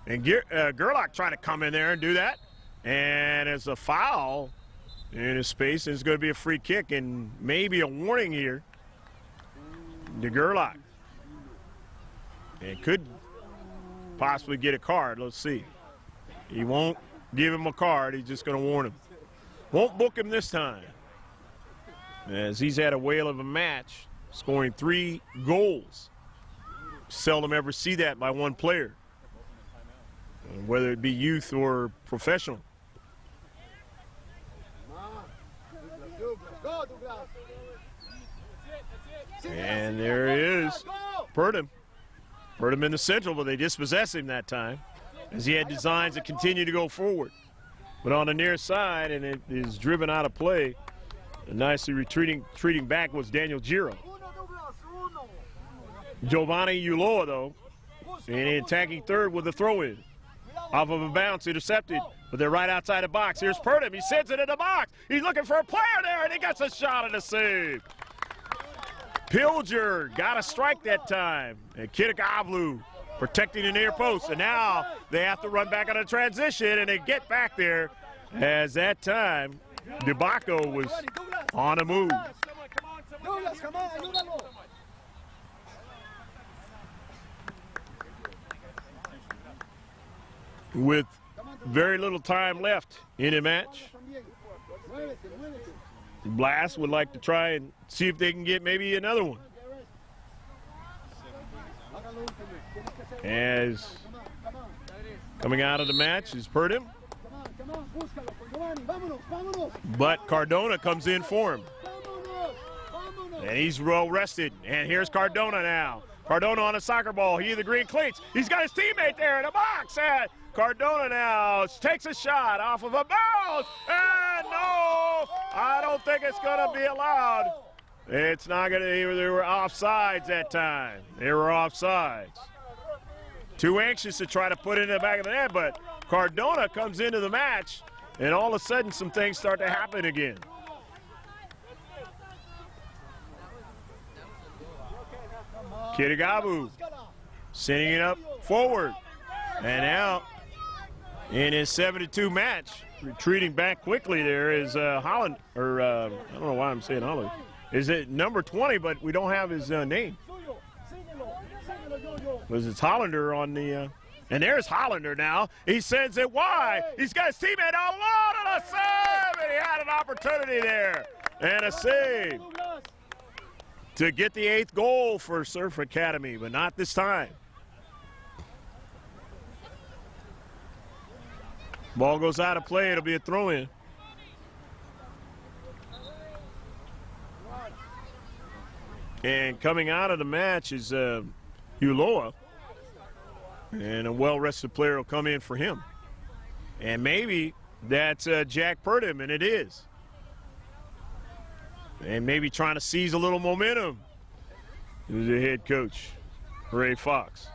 And Gerlach trying to come in there and do that, and it's a foul in his space, and it's going to be a free kick and maybe a warning here to Gerlach. And could possibly get a card. Let's see. He won't give him a card. He's just going to warn him. Won't book him this time, as he's had a whale of a match, scoring 3 goals. Seldom ever see that by one player, whether it be youth or professional. And there he is, Purdue. Purdue in the central, but they dispossessed him that time, as he had designs to continue to go forward. But on the near side, and it is driven out of play. And nicely retreating back was Daniel Giro. Giovanni Ulloa, though, and attacking third with a throw-in. Off of a bounce, intercepted, but they're right outside the box. Here's Purdue. He sends it in the box. He's looking for a player there, and he gets a shot and a save. Pilger got a strike that time. And Kitagavu protecting the near post. And now they have to run back on a transition, and they get back there, as that time DeBacco was on the move. Douglas, come on, ayúdalo. With very little time left in the match, Blast would like to try and see if they can get maybe another one. As coming out of the match is Purdue. But Cardona comes in for him. And he's well rested. And here's Cardona now. Cardona on a soccer ball. He in the green cleats. He's got his teammate there in the box. And Cardona now takes a shot off of a bounce. And no, I don't think it's going to be allowed. It's not going to. They were offsides that time. They were offsides. Too anxious to try to put it in the back of the net, but Cardona comes into the match, and all of a sudden some things start to happen again. Kitagavu sending it up forward, and now in his 7-2 match, retreating back quickly there is Holland, or I don't know why I'm saying Holland, is it number 20, but we don't have his name. Because it's Hollander on the, and there's Hollander now. He sends it wide. He's got his teammate alone and a save, and he had an opportunity there. And a save to get the 8th goal for Surf Academy, but not this time. Ball goes out of play. It'll be a throw-in. And coming out of the match is Uloa. And a well-rested player will come in for him. And maybe that's Jack Purdom, and it is. And maybe trying to seize a little momentum. Who's the head coach, Ray Fox.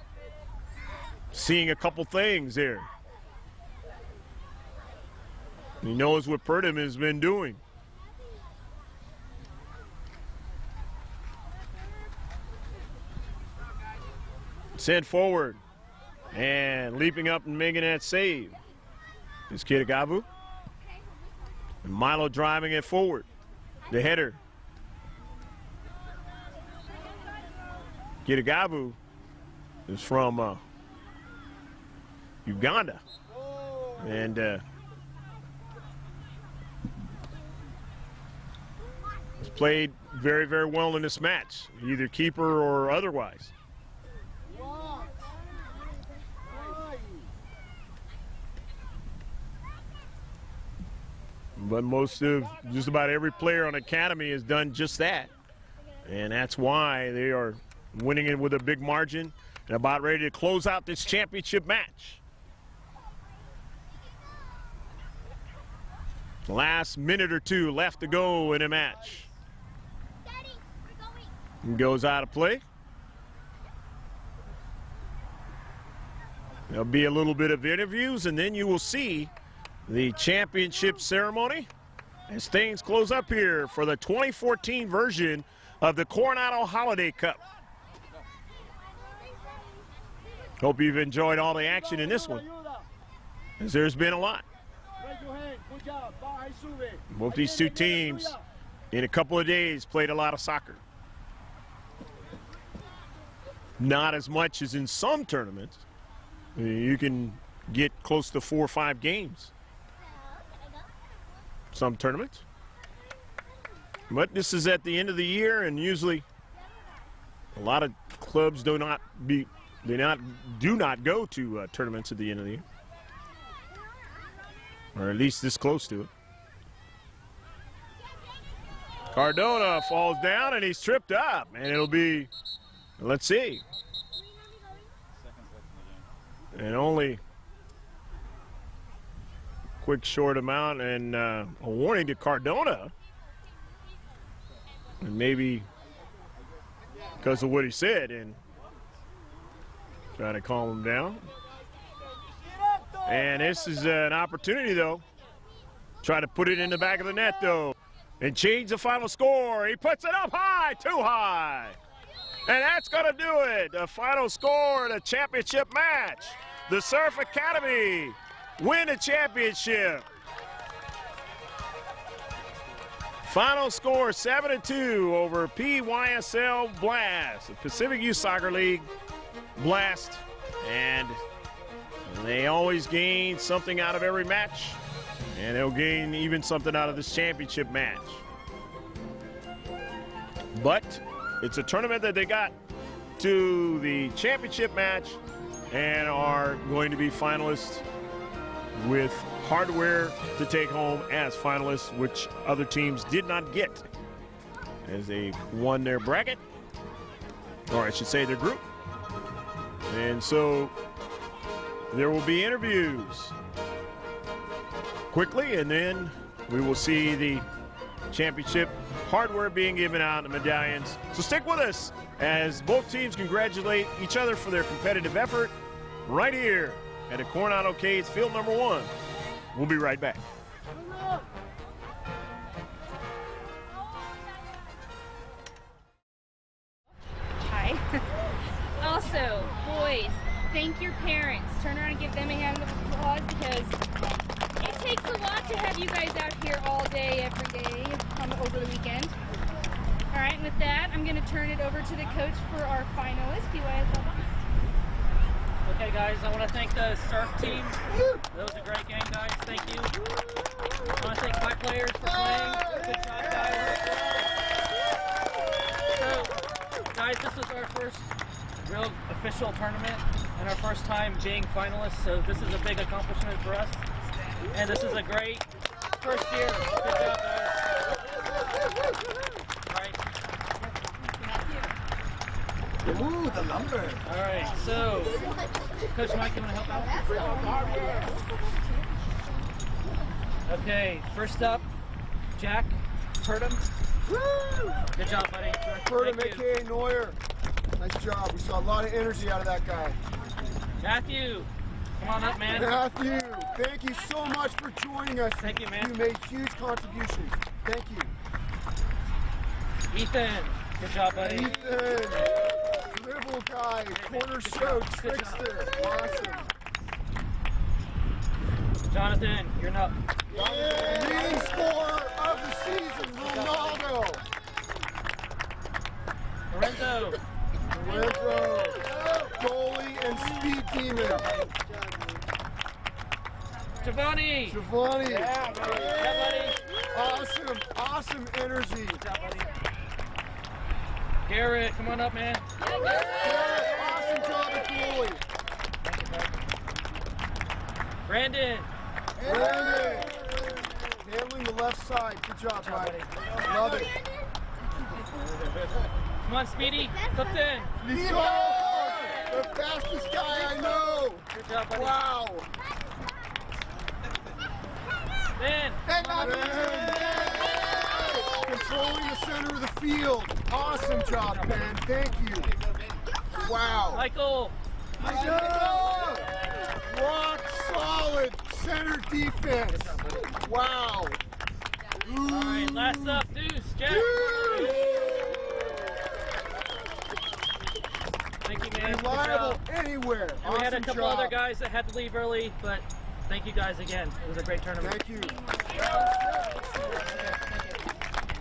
Seeing a couple things there. He knows what Purdom has been doing. Sent forward. And leaping up and making that save is Kitagavu. And Milo driving it forward. The header. Kitagavu is from Uganda. And has played very, very well in this match, either keeper or otherwise. But just about every player on Academy has done just that. And that's why they are winning it with a big margin and about ready to close out this championship match. Last minute or two left to go in a match. And goes out of play. There'll be a little bit of interviews, and then you will see the championship ceremony as things close up here for the 2014 version of the Coronado Holiday Cup. Hope you've enjoyed all the action in this one, as there's been a lot. Both these two teams in a couple of days played a lot of soccer. Not as much as in some tournaments. You can get close to 4 or 5 games. Some tournaments. But this is at the end of the year, and usually a lot of clubs do not go to tournaments at the end of the year. Or at least this close to it. Cardona falls down and he's tripped up, and it'll be, let's see. And only quick short amount, and a warning to Cardona. And maybe because of what he said, and trying to calm him down. And this is an opportunity, though. Try to put it in the back of the net, though, and change the final score. He puts it up high, too high. And that's going to do it. The final score of the championship match. The Surf Academy win the championship. Final score 7-2 over PYSL Blast, the Pacific Youth Soccer League Blast. And they always gain something out of every match. And they'll gain even something out of this championship match. But it's a tournament that they got to the championship match and are going to be finalists with hardware to take home as finalists, which other teams did not get as they won their bracket, or I should say their group. And so there will be interviews quickly, and then we will see the championship hardware being given out and medallions. So stick with us as both teams congratulate each other for their competitive effort right here at the Coronado Cades Field number 1. We'll be right back. Hi. Also, boys, thank your parents. Turn around and give them a hand of applause, because it takes a lot to have you guys out here all day, every day, over the weekend. All right, and with that, I'm going to turn it over to the coach for our finalists, PYSL Box. Okay, guys, I want to thank the surf team. That was a great game, guys. Thank you. I want to thank my players for playing. Good job, guys. So, guys, this was our first real official tournament and our first time being finalists, so this is a big accomplishment for us. And this is a great first year. Good job, guys. All right. Ooh, the lumber. All right, so, Coach Mike, you want to help out? Okay, first up, Jack Purdom. Good job, buddy. Purdom, Thank you. a.k.a. Neuer. Nice job. We saw a lot of energy out of that guy. Matthew, come on up, man. Matthew, thank you so much for joining us. Thank you, man. You made huge contributions. Thank you. Ethan, good job, buddy. Ethan, dribble guy, corner show, trickster. Awesome. Jonathan, you're up. Leading scorer of the season, Ronaldo. Lorenzo, Lorenzo, goalie and speed demon. Giovanni. Giovanni. Yeah, buddy. Awesome, awesome energy. Good job, buddy. Garrett, come on up, man. Garrett, awesome job at goalie. Brandon. Brandon, handling the left side. Good job, buddy. Love it. Come on, Speedy. Clifton. Let's go! The fastest guy I know. Good job, buddy. Wow. Ben. Controlling the center of the field. Awesome job, Ben. Thank you. Wow. Michael. Rock solid center defense. Wow. All right, last up, Deuce. Jack. Thank you, man. Good Reliable job. anywhere. And we had a Awesome couple job. other guys that had to leave early, but thank you guys again. It was a great tournament. Thank you.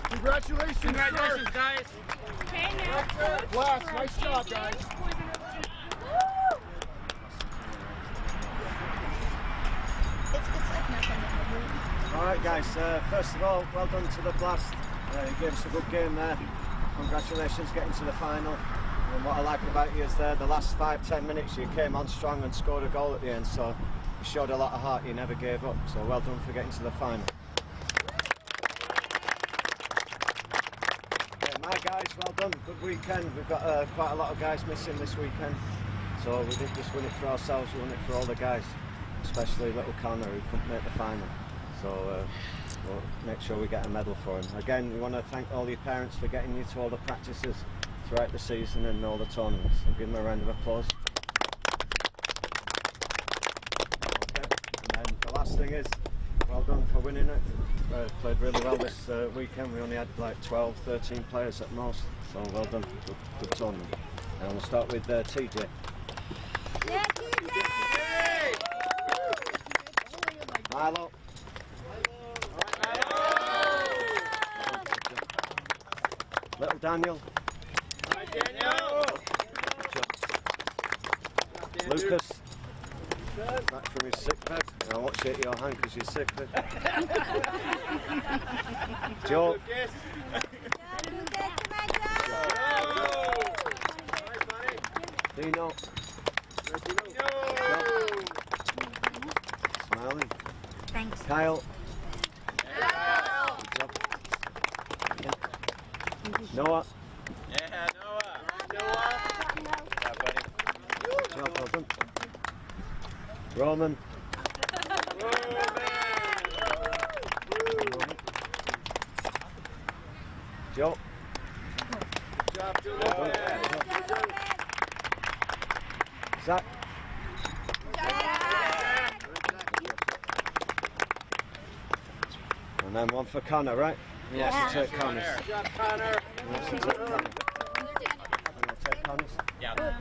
Congratulations, Congratulations, sir. guys. Okay, now, coach. Blast. Nice job, guys. All right, guys. First of all, well done to the Blast. You gave us a good game there. Congratulations getting to the final. And what I like about you is the last 5-10 minutes you came on strong and scored a goal at the end. So you showed a lot of heart. You never gave up. So well done for getting to the final. My guys, well done. Good weekend. We've got quite a lot of guys missing this weekend. So we didn't just win it for ourselves, we won it for all the guys, especially little Connor who couldn't make the final. So we'll make sure we get a medal for him. Again, we want to thank all your parents for getting you to all the practices throughout the season and all the tournaments. And give them a round of applause. Okay. And then the last thing is, well done for winning it. Played really well this weekend. We only had like 12, 13 players at most. So well done. Good tournament. And we'll start with TJ. Yeah, TJ! Milo. Little Daniel. Hi, Daniel. Lucas. Back from his sick bed. I won't shake your hand because you're sick. Joe. Dino. Smiling. Thanks. Kyle. Noah. Yeah, Noah. Yeah, buddy. Good job, well done. Roman. Joe. Good job, Joe. Zach. And then one for Connor, right? Who wants to take Connor's? Who wants to take Connor? I'll take Connor's.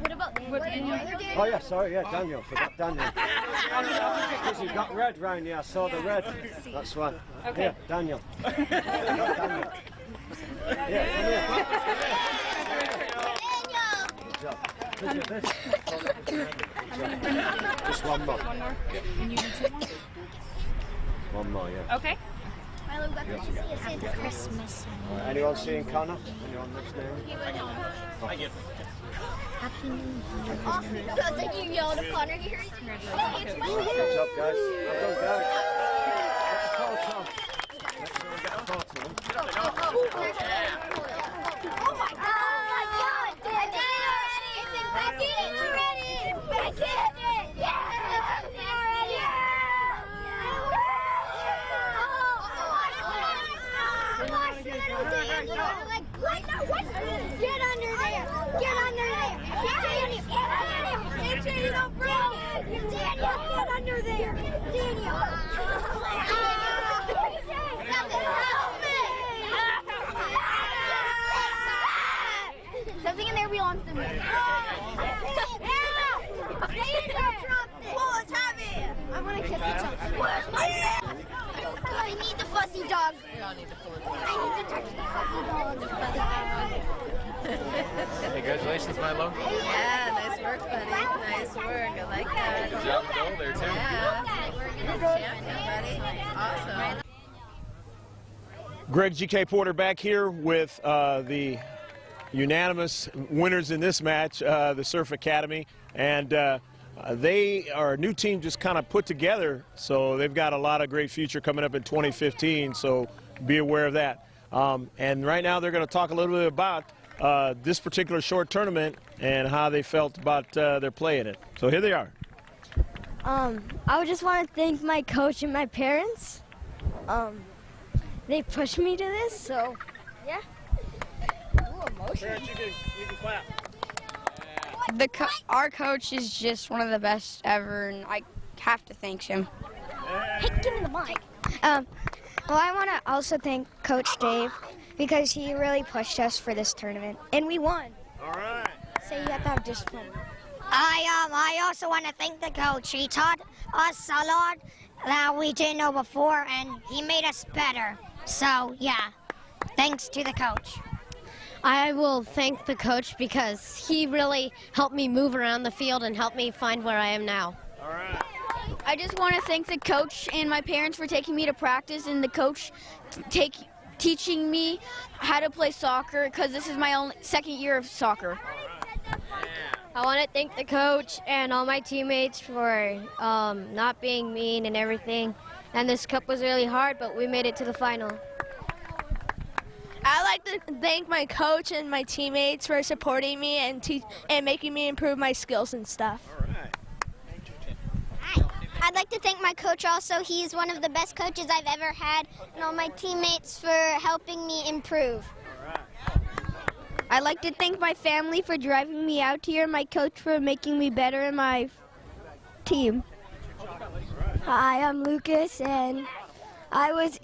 What about Daniel? Oh yeah, sorry, yeah, Daniel. Forgot Daniel. Because you've got red round here. I saw the red. That's why. Okay. Yeah, Daniel. Forgot Daniel. Yeah, come here. Just one more. One more. And you need 2 more? One more, yeah. Okay. Milo, we got to see a Santa Christmas. Anyone seeing Connor? Anyone listening? Happy New Year. That's like you yelled at Connor here. Hey, it's my Good job, guys. Well done, guys. Get a photo. Make sure we get a photo. Oh my God! I did it already! I did it! Get under there! Get under there! Daniel! Daniel, bro! Daniel, get under there! Daniel! Something in there belongs to me. Oh, it's heavy! I want to kiss the dog. Where's my... I need the fuzzy dog. I need to touch the fuzzy dog. Congratulations, Milo. Yeah, nice work, buddy. Nice work. I like that. Good job with goal there, too. Yeah, we're good champion, buddy. Awesome. Greg GK Porter back here with the unanimous winners in this match, the Surf Academy. And they are a new team just kind of put together, so they've got a lot of great future coming up in 2015, so be aware of that. And right now they're going to talk a little bit about this particular short tournament and how they felt about their play in it. So here they are. I would just want to thank my coach and my parents. They pushed me to this, so yeah. Ooh, emotion. Parents, you can clap. Our coach is just one of the best ever, and I have to thank him. Hey, give me the mic. Well, I want to also thank Coach Dave because he really pushed us for this tournament, and we won. All right. So you have to have discipline. I also want to thank the coach. He taught us a lot that we didn't know before, and he made us better. So, yeah, thanks to the coach. I will thank the coach because he really helped me move around the field and helped me find where I am now. All right. I just want to thank the coach and my parents for taking me to practice, and the coach teaching me how to play soccer because this is my second year of soccer. I want to thank the coach and all my teammates for not being mean and everything. And this cup was really hard, but we made it to the final. I'd like to thank my coach and my teammates for supporting me and making me improve my skills and stuff. All right. I'd like to thank my coach also. He's one of the best coaches I've ever had, and all my teammates for helping me improve. I'd like to thank my family for driving me out here, my coach for making me better in my team. Hi, I'm Lucas, and I was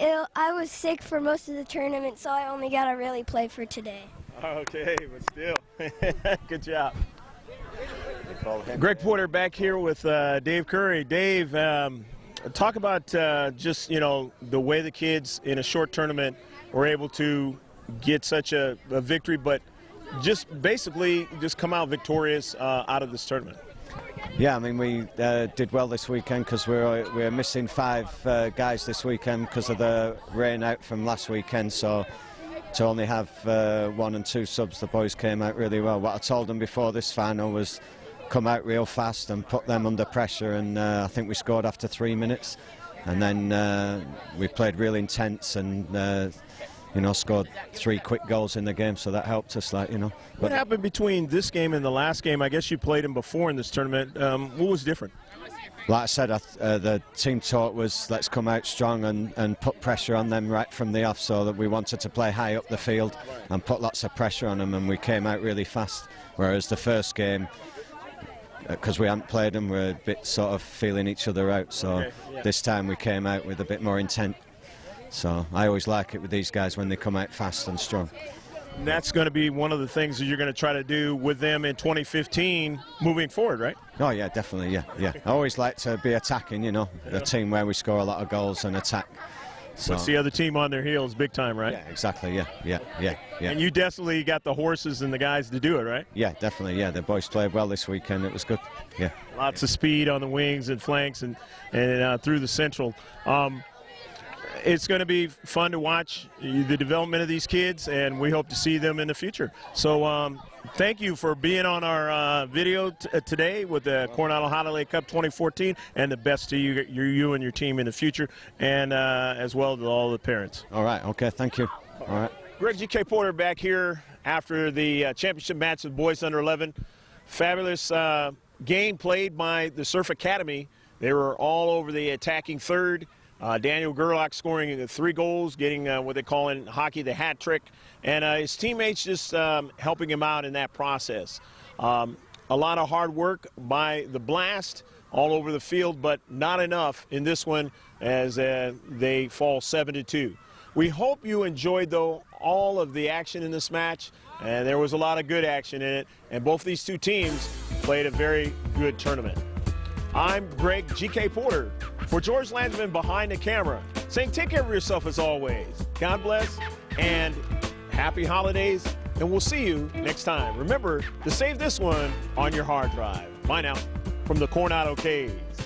sick for most of the tournament, so I only got to really play for today. Okay, but still, good job. Greg Porter back here with Dave Curry. Dave, talk about just, the way the kids in a short tournament were able to get such a victory, but just basically just come out victorious out of this tournament. Yeah, I mean, we did well this weekend because we were missing 5 guys this weekend because of the rain out from last weekend. So to only have 1 and 2 subs, the boys came out really well. What I told them before this final was come out real fast and put them under pressure. And I think we scored after 3 minutes. And then we played real intense and scored 3 quick goals in the game, so that helped us, What happened between this game and the last game? I guess you played them before in this tournament. What was different? Like I said, the team talk was let's come out strong and put pressure on them right from the off, so that we wanted to play high up the field and put lots of pressure on them, and we came out really fast. Whereas the first game, because we hadn't played them, we're a bit sort of feeling each other out. So this time we came out with a bit more intent. So I always like it with these guys when they come out fast and strong. And that's going to be one of the things that you're going to try to do with them in 2015 moving forward, right? Oh, yeah, definitely, yeah. I always like to be attacking, the team where we score a lot of goals and attack. So What's the other team on their heels big time, right? yeah, exactly. Yeah. And you definitely got the horses and the guys to do it, right? Yeah, definitely. Yeah, the boys played well this weekend. It was good. Yeah. Lots of speed on the wings and flanks and through the central. It's going to be fun to watch the development of these kids, and we hope to see them in the future. So thank you for being on our video today with the Coronado Holiday Cup 2014, and the best to you and your team in the future, and as well to all the parents. All right. Okay. Thank you. All right. Greg G.K. Porter back here after the championship match with boys under 11. Fabulous game played by the Surf Academy. They were all over the attacking third. Daniel Gerlach scoring 3 goals, getting what they call in hockey the hat trick, and his teammates just helping him out in that process. A lot of hard work by the Blast all over the field, but not enough in this one as they fall 7-2. We hope you enjoyed, though, all of the action in this match, and there was a lot of good action in it, and both these two teams played a very good tournament. I'm Greg G.K. Porter for George Landsman behind the camera, saying take care of yourself as always. God bless and happy holidays, and we'll see you next time. Remember to save this one on your hard drive. Bye now from the Coronado Caves.